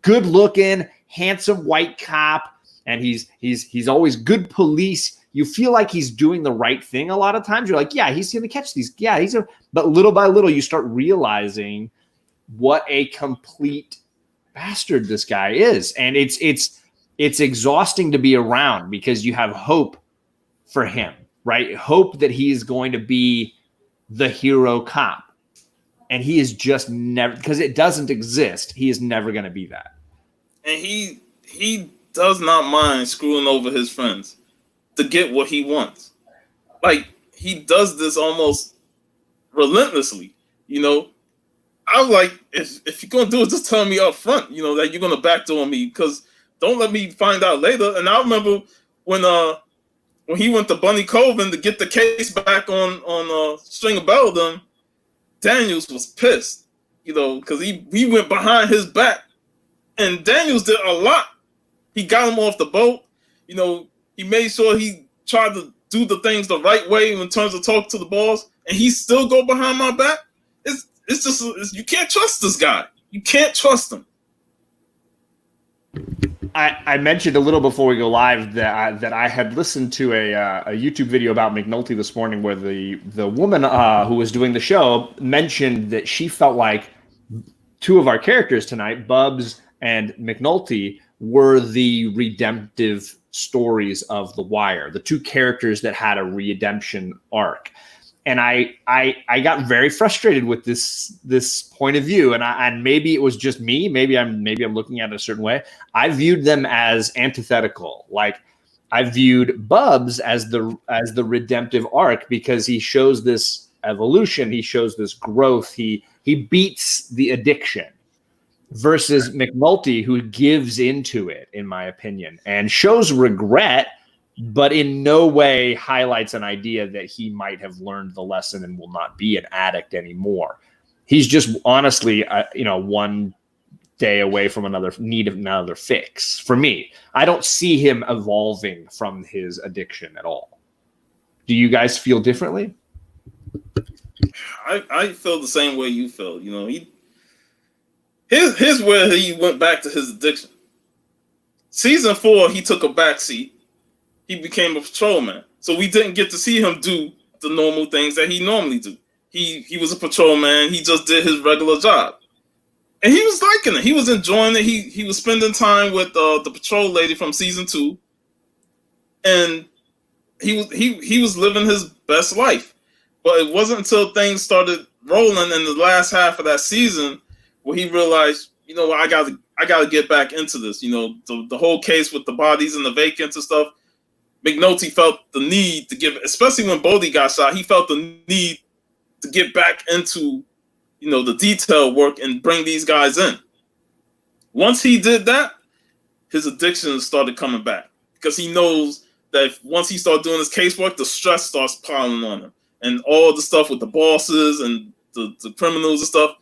good looking, handsome white cop, and he's always good police. You feel like he's doing the right thing a lot of times. You're like, yeah, he's going to catch these. Yeah, but little by little, you start realizing what a complete bastard this guy is. And it's exhausting to be around because you have hope for him, right? Hope that he is going to be the hero cop. And he is just never, because it doesn't exist. He is never going to be that. And he does not mind screwing over his friends to get what he wants. Like, he does this almost relentlessly, I'm like, if you're going to do it, just tell me up front, that you're going to backdoor me, because don't let me find out later. And I remember when he went to Bunny Cove and to get the case back on Stringer Bell, them, Daniels was pissed, because he went behind his back. And Daniels did a lot. He got him off the boat. He made sure he tried to do the things the right way in terms of talk to the boss, and he still go behind my back. It's just you can't trust this guy. You can't trust him. I mentioned a little before we go live that I had listened to a YouTube video about McNulty this morning where the woman who was doing the show mentioned that she felt like two of our characters tonight, Bubs and McNulty, were the redemptive stories of The Wire, the two characters that had a redemption arc. And I got very frustrated with this point of view, and maybe it was just me. Maybe I'm looking at it a certain way. I viewed them as antithetical. Like, I viewed Bubs as the redemptive arc because he shows this evolution, he shows this growth, he beats the addiction, versus McNulty, who gives into it, in my opinion, and shows regret, but in no way highlights an idea that he might have learned the lesson and will not be an addict anymore. He's just honestly, one day away from another fix. For me, I don't see him evolving from his addiction at all. Do you guys feel differently? I feel the same way you feel. Here's where he went back to his addiction. Season 4, he took a backseat. He became a patrolman. So we didn't get to see him do the normal things that he normally do. He was a patrolman. He just did his regular job. And he was liking it. He was enjoying it. He was spending time with the patrol lady from season 2. And he was living his best life. But it wasn't until things started rolling in the last half of that season where he realized, I gotta get back into this. The whole case with the bodies and the vacants and stuff. McNulty felt the need to give, especially when Bodie got shot, he felt the need to get back into, the detail work and bring these guys in. Once he did that, his addiction started coming back because he knows that once he starts doing his casework, the stress starts piling on him. And all the stuff with the bosses and the criminals and stuff,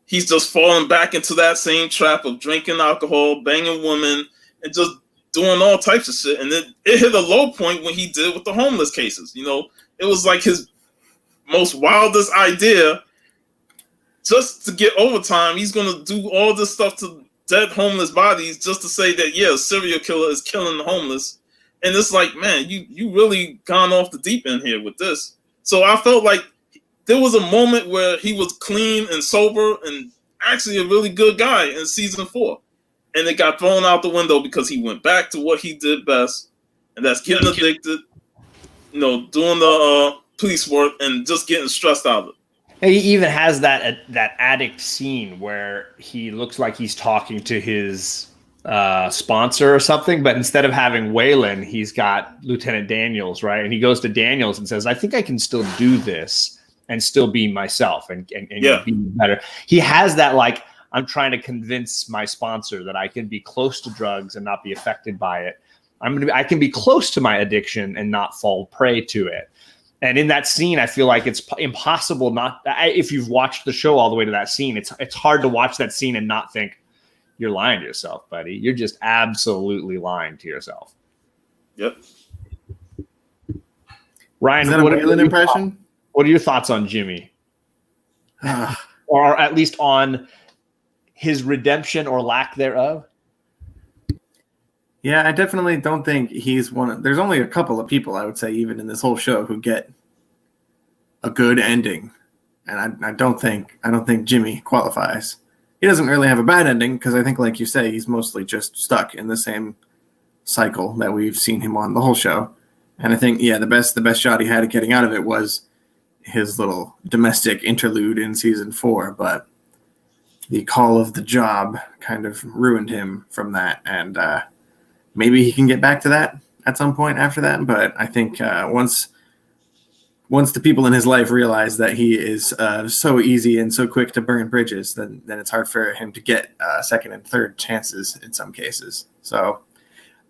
he's just falling back into that same trap of drinking alcohol, banging women, and just doing all types of shit. And it hit a low point when he did with the homeless cases. It was like his most wildest idea. Just to get overtime, he's going to do all this stuff to dead homeless bodies just to say that, a serial killer is killing the homeless. And it's like, man, you really gone off the deep end here with this. So I felt like there was a moment where he was clean and sober and actually a really good guy in season 4. And it got thrown out the window because he went back to what he did best. And that's getting addicted, doing the police work and just getting stressed out of it. And he even has that addict scene where he looks like he's talking to his sponsor or something, but instead of having Waylon, he's got Lieutenant Daniels, right? And he goes to Daniels and says, I think I can still do this and still be myself and be better. He has that, like, I'm trying to convince my sponsor that I can be close to drugs and not be affected by it. I can be close to my addiction and not fall prey to it. And in that scene, I feel like it's impossible if you've watched the show all the way to that scene, it's hard to watch that scene and not think, you're lying to yourself, buddy. You're just absolutely lying to yourself. Yep. Ryan, is that a Waylon impression? What are your thoughts on Jimmy? Or at least on his redemption or lack thereof? Yeah, I definitely don't think he's there's only a couple of people, I would say, even in this whole show, who get a good ending. And I don't think Jimmy qualifies. He doesn't really have a bad ending because I think, like you say, he's mostly just stuck in the same cycle that we've seen him on the whole show. And I think, the best shot he had at getting out of it was his little domestic interlude in season 4. But the call of the job kind of ruined him from that. And maybe he can get back to that at some point after that. But I think once the people in his life realize that he is so easy and so quick to burn bridges, then it's hard for him to get second and third chances in some cases. So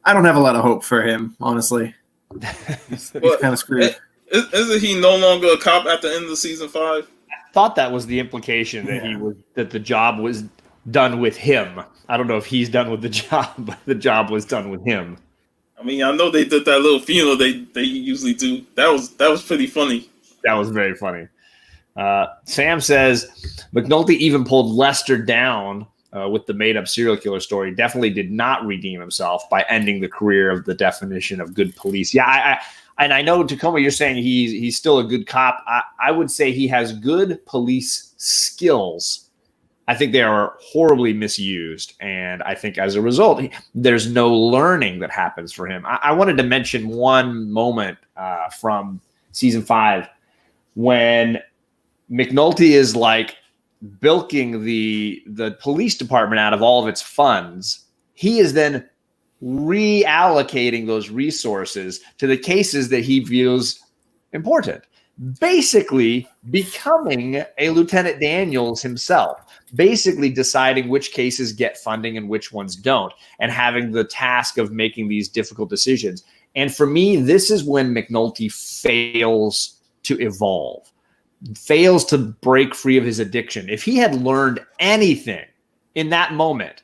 I don't have a lot of hope for him, honestly. He's kind of screwed. Isn't he no longer a cop at the end of season 5? I thought that was the implication that the job was done with him. I don't know if he's done with the job, but the job was done with him. I mean, I know they did that little funeral they usually do. That was pretty funny. That was very funny. Sam says McNulty even pulled Lester down with the made-up serial killer story. Definitely did not redeem himself by ending the career of the definition of good police. Yeah, I know, Tacoma, you're saying he's still a good cop. I would say he has good police skills. I think they are horribly misused, and I think as a result, there's no learning that happens for him. I wanted to mention one moment from season 5 when McNulty is like bilking the police department out of all of its funds. He is then reallocating those resources to the cases that he views important. basically becoming a Lieutenant Daniels himself, basically deciding which cases get funding and which ones don't, and having the task of making these difficult decisions. And for me, this is when McNulty fails to evolve, fails to break free of his addiction. If he had learned anything in that moment,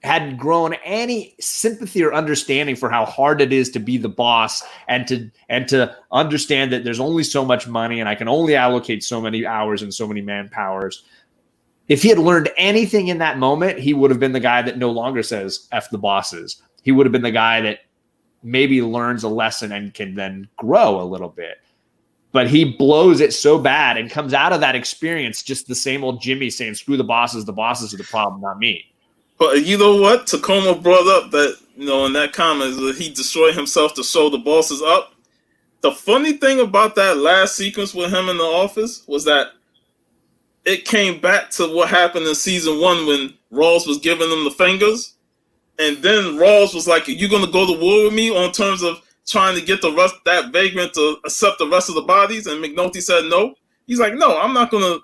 had grown any sympathy or understanding for how hard it is to be the boss and to understand that there's only so much money and I can only allocate so many hours and so many manpowers. If he had learned anything in that moment, he would have been the guy that no longer says F the bosses. He would have been the guy that maybe learns a lesson and can then grow a little bit. But he blows it so bad and comes out of that experience just the same old Jimmy saying, screw the bosses are the problem, not me. But you know what? Tacoma brought up that, in that comment, that he destroyed himself to show the bosses up. The funny thing about that last sequence with him in the office was that it came back to what happened in season 1 when Rawls was giving him the fingers. And then Rawls was like, you going to go to war with me on terms of trying to get that vagrant to accept the rest of the bodies? And McNulty said no. He's like, no, I'm not going to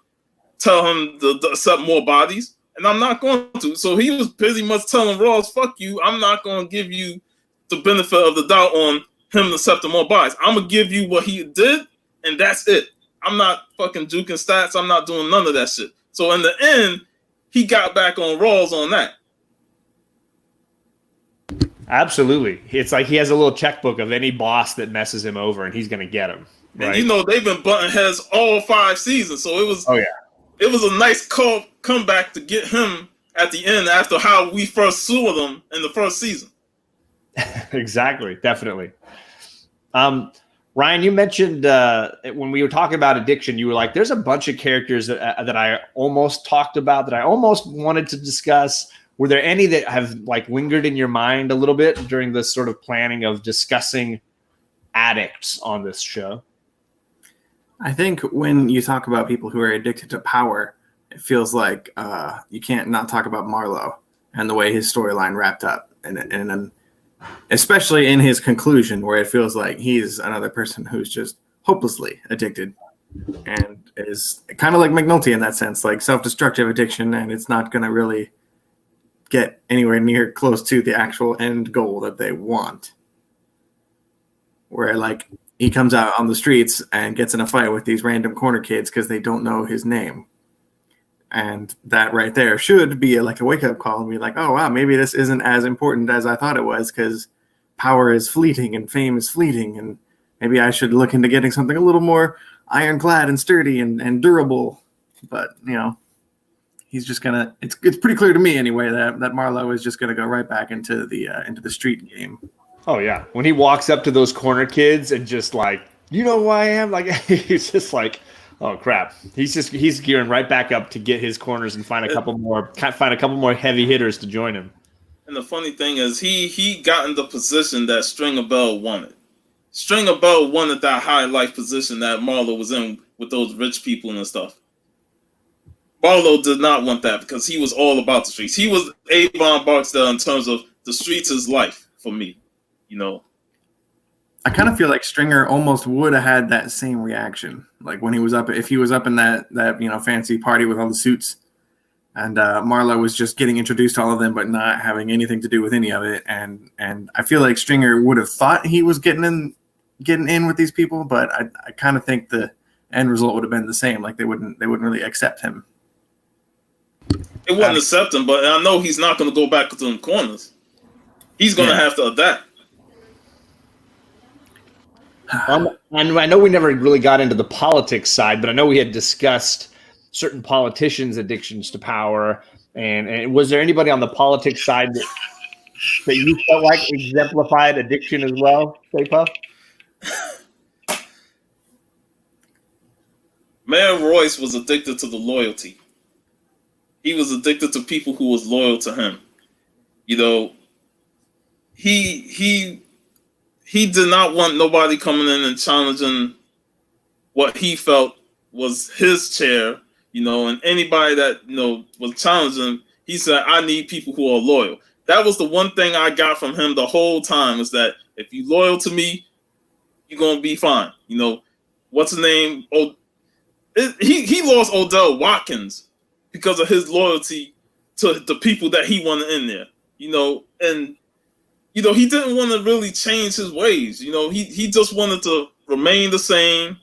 tell him to accept more bodies. And I'm not going to. So he was pretty much telling Rawls, fuck you. I'm not going to give you the benefit of the doubt on him accepting more bodies. I'm going to give you what he did, and that's it. I'm not fucking juking stats. I'm not doing none of that shit. So in the end, he got back on Rawls on that. Absolutely. It's like he has a little checkbook of any boss that messes him over, and he's going to get him. Right? And they've been butting heads all 5 seasons. So it was... Oh, yeah. It was a nice comeback to get him at the end after how we first saw them in the first season. Exactly. Definitely. Ryan, you mentioned when we were talking about addiction, you were like, there's a bunch of characters that I almost talked about, that I almost wanted to discuss. Were there any that have lingered in your mind a little bit during this sort of planning of discussing addicts on this show? I think when you talk about people who are addicted to power, it feels like you can't not talk about Marlowe and the way his storyline wrapped up. And especially in his conclusion, where it feels like he's another person who's just hopelessly addicted and is kind of like McNulty in that sense, like self-destructive addiction, and it's not going to really get anywhere near close to the actual end goal that they want. Where he comes out on the streets and gets in a fight with these random corner kids because they don't know his name. And that right there should be a wake-up call and be like, oh, wow, maybe this isn't as important as I thought it was, because power is fleeting and fame is fleeting. And maybe I should look into getting something a little more ironclad and sturdy and durable. But, he's just going to – it's pretty clear to me anyway that Marlowe is just going to go right back into the street game. Oh, yeah. When he walks up to those corner kids and just you know who I am? He's just like, oh, crap. He's gearing right back up to get his corners and find a couple more heavy hitters to join him. And the funny thing is he got in the position that Stringer Bell wanted. Stringer Bell wanted that high life position that Marlowe was in with those rich people and stuff. Marlowe did not want that because he was all about the streets. He was Avon Barksdale in terms of the streets is life for me. I kind of feel like Stringer almost would have had that same reaction, when he was up, if he was up in that fancy party with all the suits, and Marlowe was just getting introduced to all of them, but not having anything to do with any of it. And I feel like Stringer would have thought he was getting in with these people, but I kind of think the end result would have been the same. They wouldn't really accept him. They wouldn't accept him, but I know he's not going to go back to the corners. He's going to have to adapt. And I know we never really got into the politics side, but I know we had discussed certain politicians' addictions to power. And was there anybody on the politics side that you felt like exemplified addiction as well, say, Puff? Mayor Royce was addicted to the loyalty. He was addicted to people who was loyal to him. He did not want nobody coming in and challenging what he felt was his chair, and anybody that, was challenging, he said, I need people who are loyal. That was the one thing I got from him the whole time, is that if you're loyal to me, you're going to be fine. what's his name? He lost Odell Watkins because of his loyalty to the people that he wanted in there, and he didn't want to really change his ways. He just wanted to remain the same,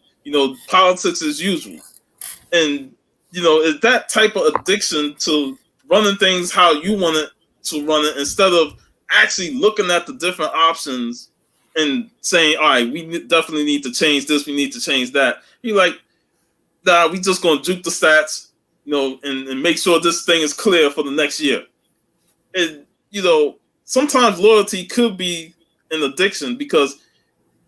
politics as usual. And, it's that type of addiction to running things how you want it to run it instead of actually looking at the different options and saying, all right, we definitely need to change this, we need to change that. You're like, nah, we just going to juke the stats, and make sure this thing is clear for the next year. And, sometimes loyalty could be an addiction because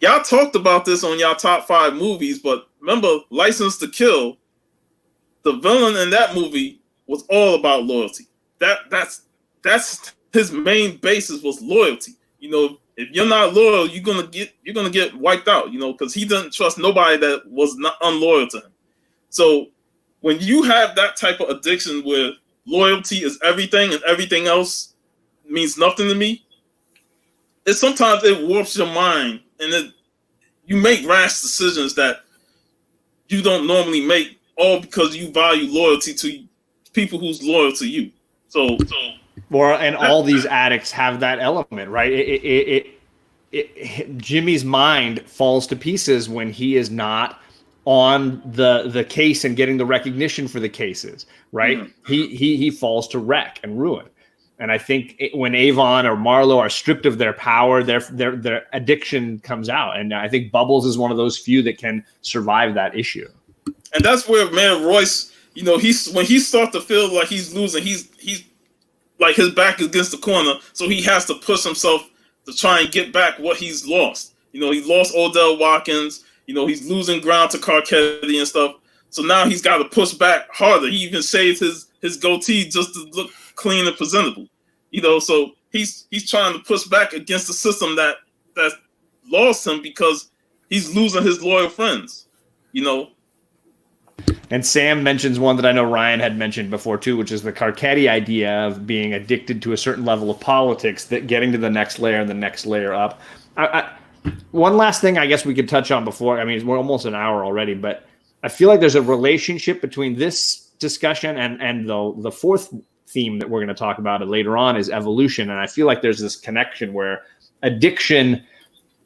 y'all talked about this on y'all top 5 movies, but remember License to Kill, the villain in that movie was all about loyalty. That's his main basis was loyalty. If you're not loyal, you're gonna get wiped out, because he didn't trust nobody that was not unloyal to him. So when you have that type of addiction where loyalty is everything and everything else means nothing to me, sometimes it warps your mind and you make rash decisions that you don't normally make, all because you value loyalty to people who's loyal to you. All these addicts have that element, right? Jimmy's mind falls to pieces when he is not on the case and getting the recognition for the cases, right? Mm-hmm. He falls to wreck and ruin. And I think when Avon or Marlo are stripped of their power, their addiction comes out. And I think Bubbles is one of those few that can survive that issue. And that's where, man, Royce, when he starts to feel like he's losing, he's like his back is against the corner, so he has to push himself to try and get back what he's lost. He lost Odell Watkins. He's losing ground to Carcetti and stuff. So now he's got to push back harder. He even shaved his goatee just to look clean and presentable. So he's trying to push back against the system that lost him because he's losing his loyal friends. And Sam mentions one that I know Ryan had mentioned before too, which is the Carcetti idea of being addicted to a certain level of politics, that getting to the next layer and the next layer up. One last thing I guess we could touch on before, we're almost an hour already, but I feel like there's a relationship between this discussion and the fourth theme that we're going to talk about later on is evolution. And I feel like there's this connection where addiction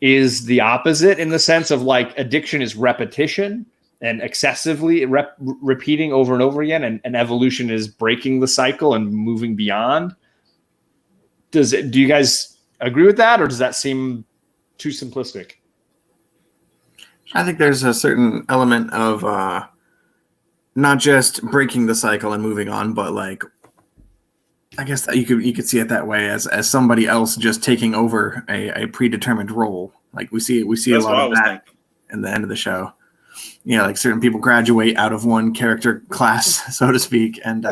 is the opposite, in the sense of like addiction is repetition and excessively repeating over and over again, and evolution is breaking the cycle and moving beyond. Do you guys agree with that, or does that seem too simplistic? I think there's a certain element of not just breaking the cycle and moving on, but like, I guess that you could see it that way, as somebody else just taking over a predetermined role. Like we see a lot of that in the end of the show. Like certain people graduate out of one character class, so to speak, and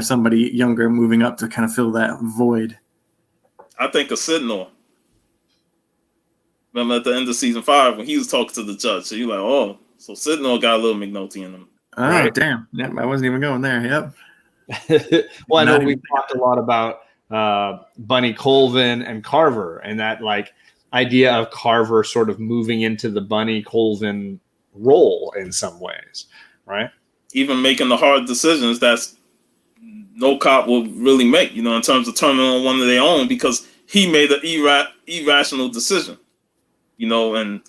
somebody younger moving up to kind of fill that void. I think of Sidnor. Remember at the end of season 5 when he was talking to the judge, so you're like, oh, so Sidnor got a little McNulty in him. Oh, right? Damn. Yep, I wasn't even going there. Yep. Well, I know we've talked a lot about Bunny Colvin and Carver, and that like idea of Carver sort of moving into the Bunny Colvin role in some ways, right? Even making the hard decisions that's no cop will really make, in terms of turning on one of their own, because he made an irrational decision, and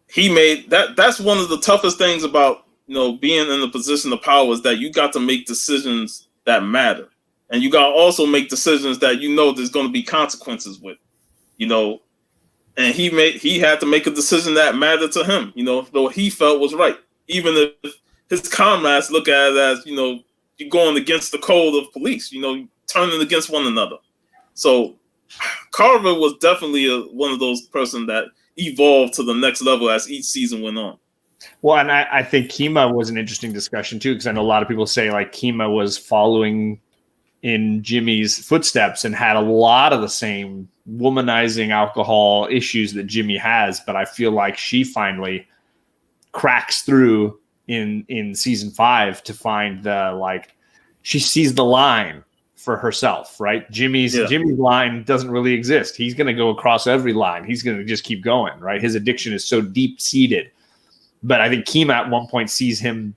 he made that's one of the toughest things about, being in the position of power, is that you got to make decisions that matter. And you got to also make decisions that there's going to be consequences with, and he had to make a decision that mattered to him, though he felt was right, even if his comrades look at it as, you're going against the code of police, turning against one another. So Carver was definitely one of those person that evolved to the next level as each season went on. Well, and I think Kima was an interesting discussion too, because I know a lot of people say like Kima was following in Jimmy's footsteps and had a lot of the same womanizing alcohol issues that Jimmy has, but I feel like she finally cracks through in season 5 to find she sees the line for herself, right? Jimmy's line doesn't really exist. He's going to go across every line. He's going to just keep going, right? His addiction is so deep seated But I think Kima at one point sees him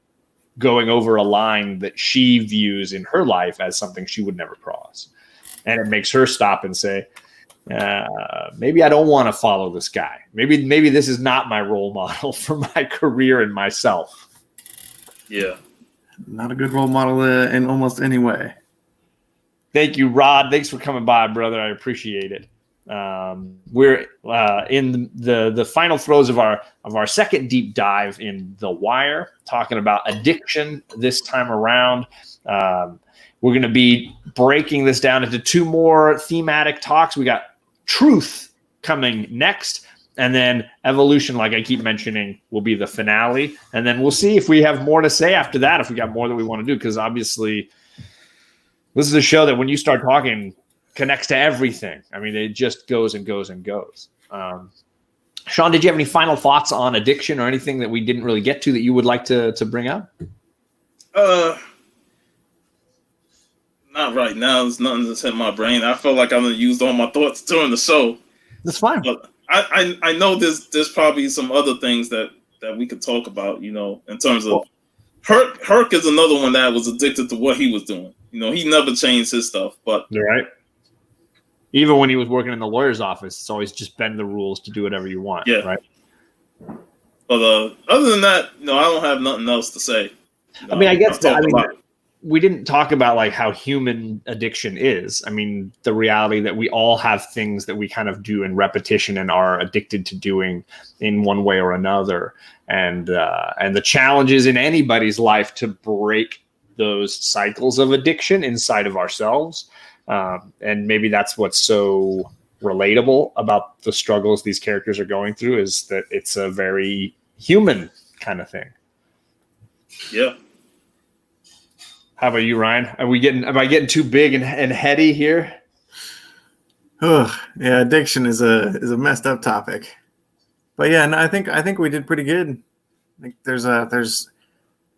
going over a line that she views in her life as something she would never cross. And it makes her stop and say, maybe I don't want to follow this guy. Maybe this is not my role model for my career and myself. Yeah. Not a good role model in almost any way. Thank you, Rod. Thanks for coming by, brother. I appreciate it. We're in the final throes of our second deep dive in The Wire, talking about addiction this time around. We're going to be breaking this down into two more thematic talks. We got truth coming next, and then evolution, like I keep mentioning, will be the finale. And then we'll see if we have more to say after that, if we got more that we want to do, because obviously this is a show that when you start talking connects to everything. I mean, it just goes and goes and goes. Shaun, did you have any final thoughts on addiction or anything that we didn't really get to that you would like to bring up? Not right now. There's nothing that's in my brain. I feel like I've used all my thoughts during the show. That's fine. But I know there's probably some other things that we could talk about, you know, in terms of Herc is another one that was addicted to what he was doing. You know, he never changed his stuff. But you're right. Even when he was working in the lawyer's office, it's always just bend the rules to do whatever you want. Yeah. Right. But other than that, you know, I don't have nothing else to say. You know, I mean, I guess we didn't talk about like how human addiction is. I mean, the reality that we all have things that we kind of do in repetition and are addicted to doing in one way or another. And the challenges in anybody's life to break those cycles of addiction inside of ourselves. And maybe that's what's so relatable about the struggles these characters are going through, is that it's a very human kind of thing. Yeah. How about you, Ryan? Am I getting too big and heady here? Oh, yeah, addiction is a messed up topic. But yeah, no, I think we did pretty good. I think there's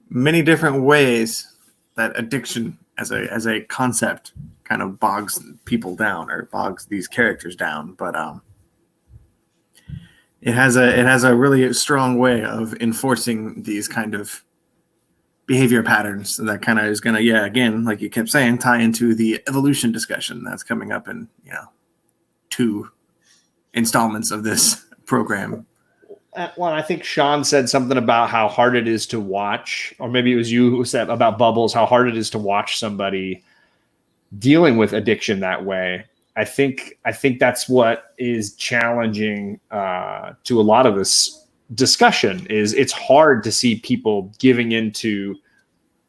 many different ways that addiction as a concept kind of bogs people down or bogs these characters down, but it has a really strong way of enforcing these kind of behavior patterns that kind of is going to, again, like you kept saying, tie into the evolution discussion that's coming up in 2 installments of this program. Well, I think Shaun said something about how hard it is to watch, or maybe it was you who said about Bubbles, how hard it is to watch somebody dealing with addiction that way. I think that's what is challenging to a lot of this discussion. Is it's hard to see people giving into.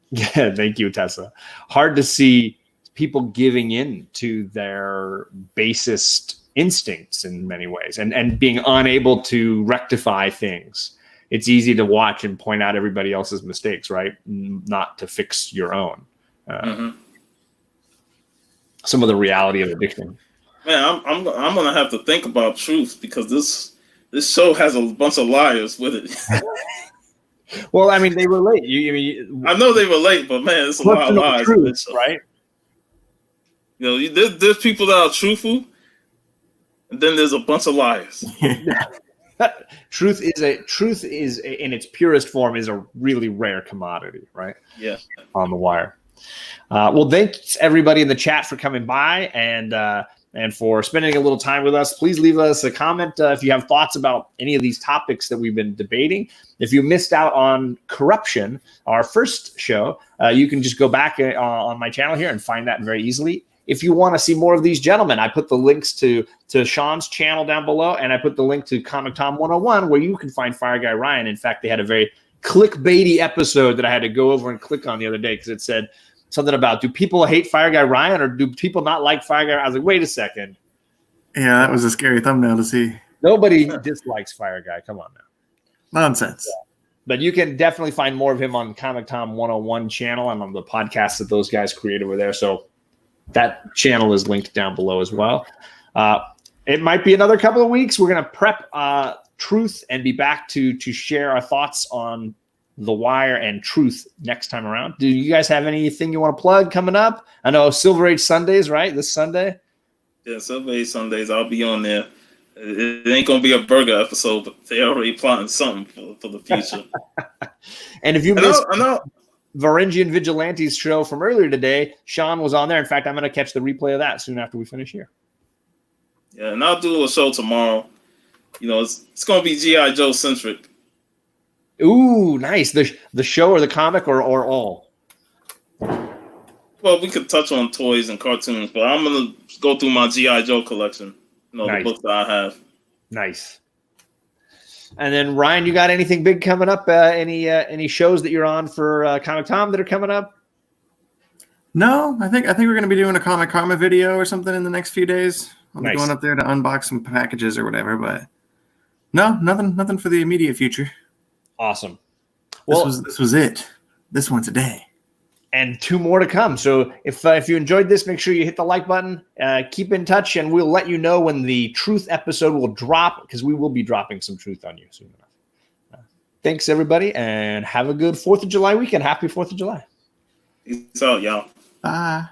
Yeah, thank you, Tessa. Hard to see people giving in to their basest instincts in many ways, and being unable to rectify things. It's easy to watch and point out everybody else's mistakes, right? Not to fix your own. Some of the reality of addiction. Man, I'm gonna have to think about truth, because this show has a bunch of liars with it. Well, I mean, they relate. I know they relate, but man, it's a lot of lies, truth, right? You know, there's people that are truthful, and then there's a bunch of liars. Truth is in its purest form is a really rare commodity, right? Yeah. On The Wire. Well, thanks everybody in the chat for coming by and for spending a little time with us. Please leave us a comment if you have thoughts about any of these topics that we've been debating. If you missed out on Corruption, our first show, you can just go back on my channel here and find that very easily. If you want to see more of these gentlemen, I put the links to Shaun's channel down below, and I put the link to Comic Tom 101, where you can find Fire Guy Ryan. In fact, they had a very clickbaity episode that I had to go over and click on the other day, because it said something about, do people hate Fire Guy Ryan, or do people not like Fire Guy? I was like, wait a second. Yeah, that was a scary thumbnail to see. Nobody dislikes Fire Guy. Come on now. Nonsense. Yeah. But you can definitely find more of him on Comic Tom 101 channel and on the podcast that those guys create over there. So that channel is linked down below as well. It might be another couple of weeks. We're going to prep Truth and be back to share our thoughts on The Wire and Truth next time around. Do you guys have anything you want to plug coming up? I know Silver Age Sundays, right? This Sunday? Yeah, Silver Age Sundays. I'll be on there. It ain't gonna be a burger episode, but they're already plotting something for the future. And if you missed I know. Varangian Vigilante's show from earlier today, Sean was on there. In fact, I'm going to catch the replay of that soon after we finish here. Yeah, and I'll do a show tomorrow. It's going to be G.I. Joe centric. Ooh, nice. The show or the comic or all? Well, we could touch on toys and cartoons, but I'm going to go through my G.I. Joe collection. Nice. The books that I have. Nice. And then Ryan, you got anything big coming up? Any shows that you're on for Comic Tom that are coming up? No, I think we're going to be doing a Comic Karma video or something in the next few days. I'll be going up there to unbox some packages or whatever, but no, nothing for the immediate future. Awesome. Well, this was it. This one today. And 2 more to come. So if you enjoyed this, make sure you hit the like button. Keep in touch, and we'll let you know when the truth episode will drop, because we will be dropping some truth on you soon enough. Thanks, everybody, and have a good 4th of July weekend. Happy 4th of July. Peace out, y'all. Bye.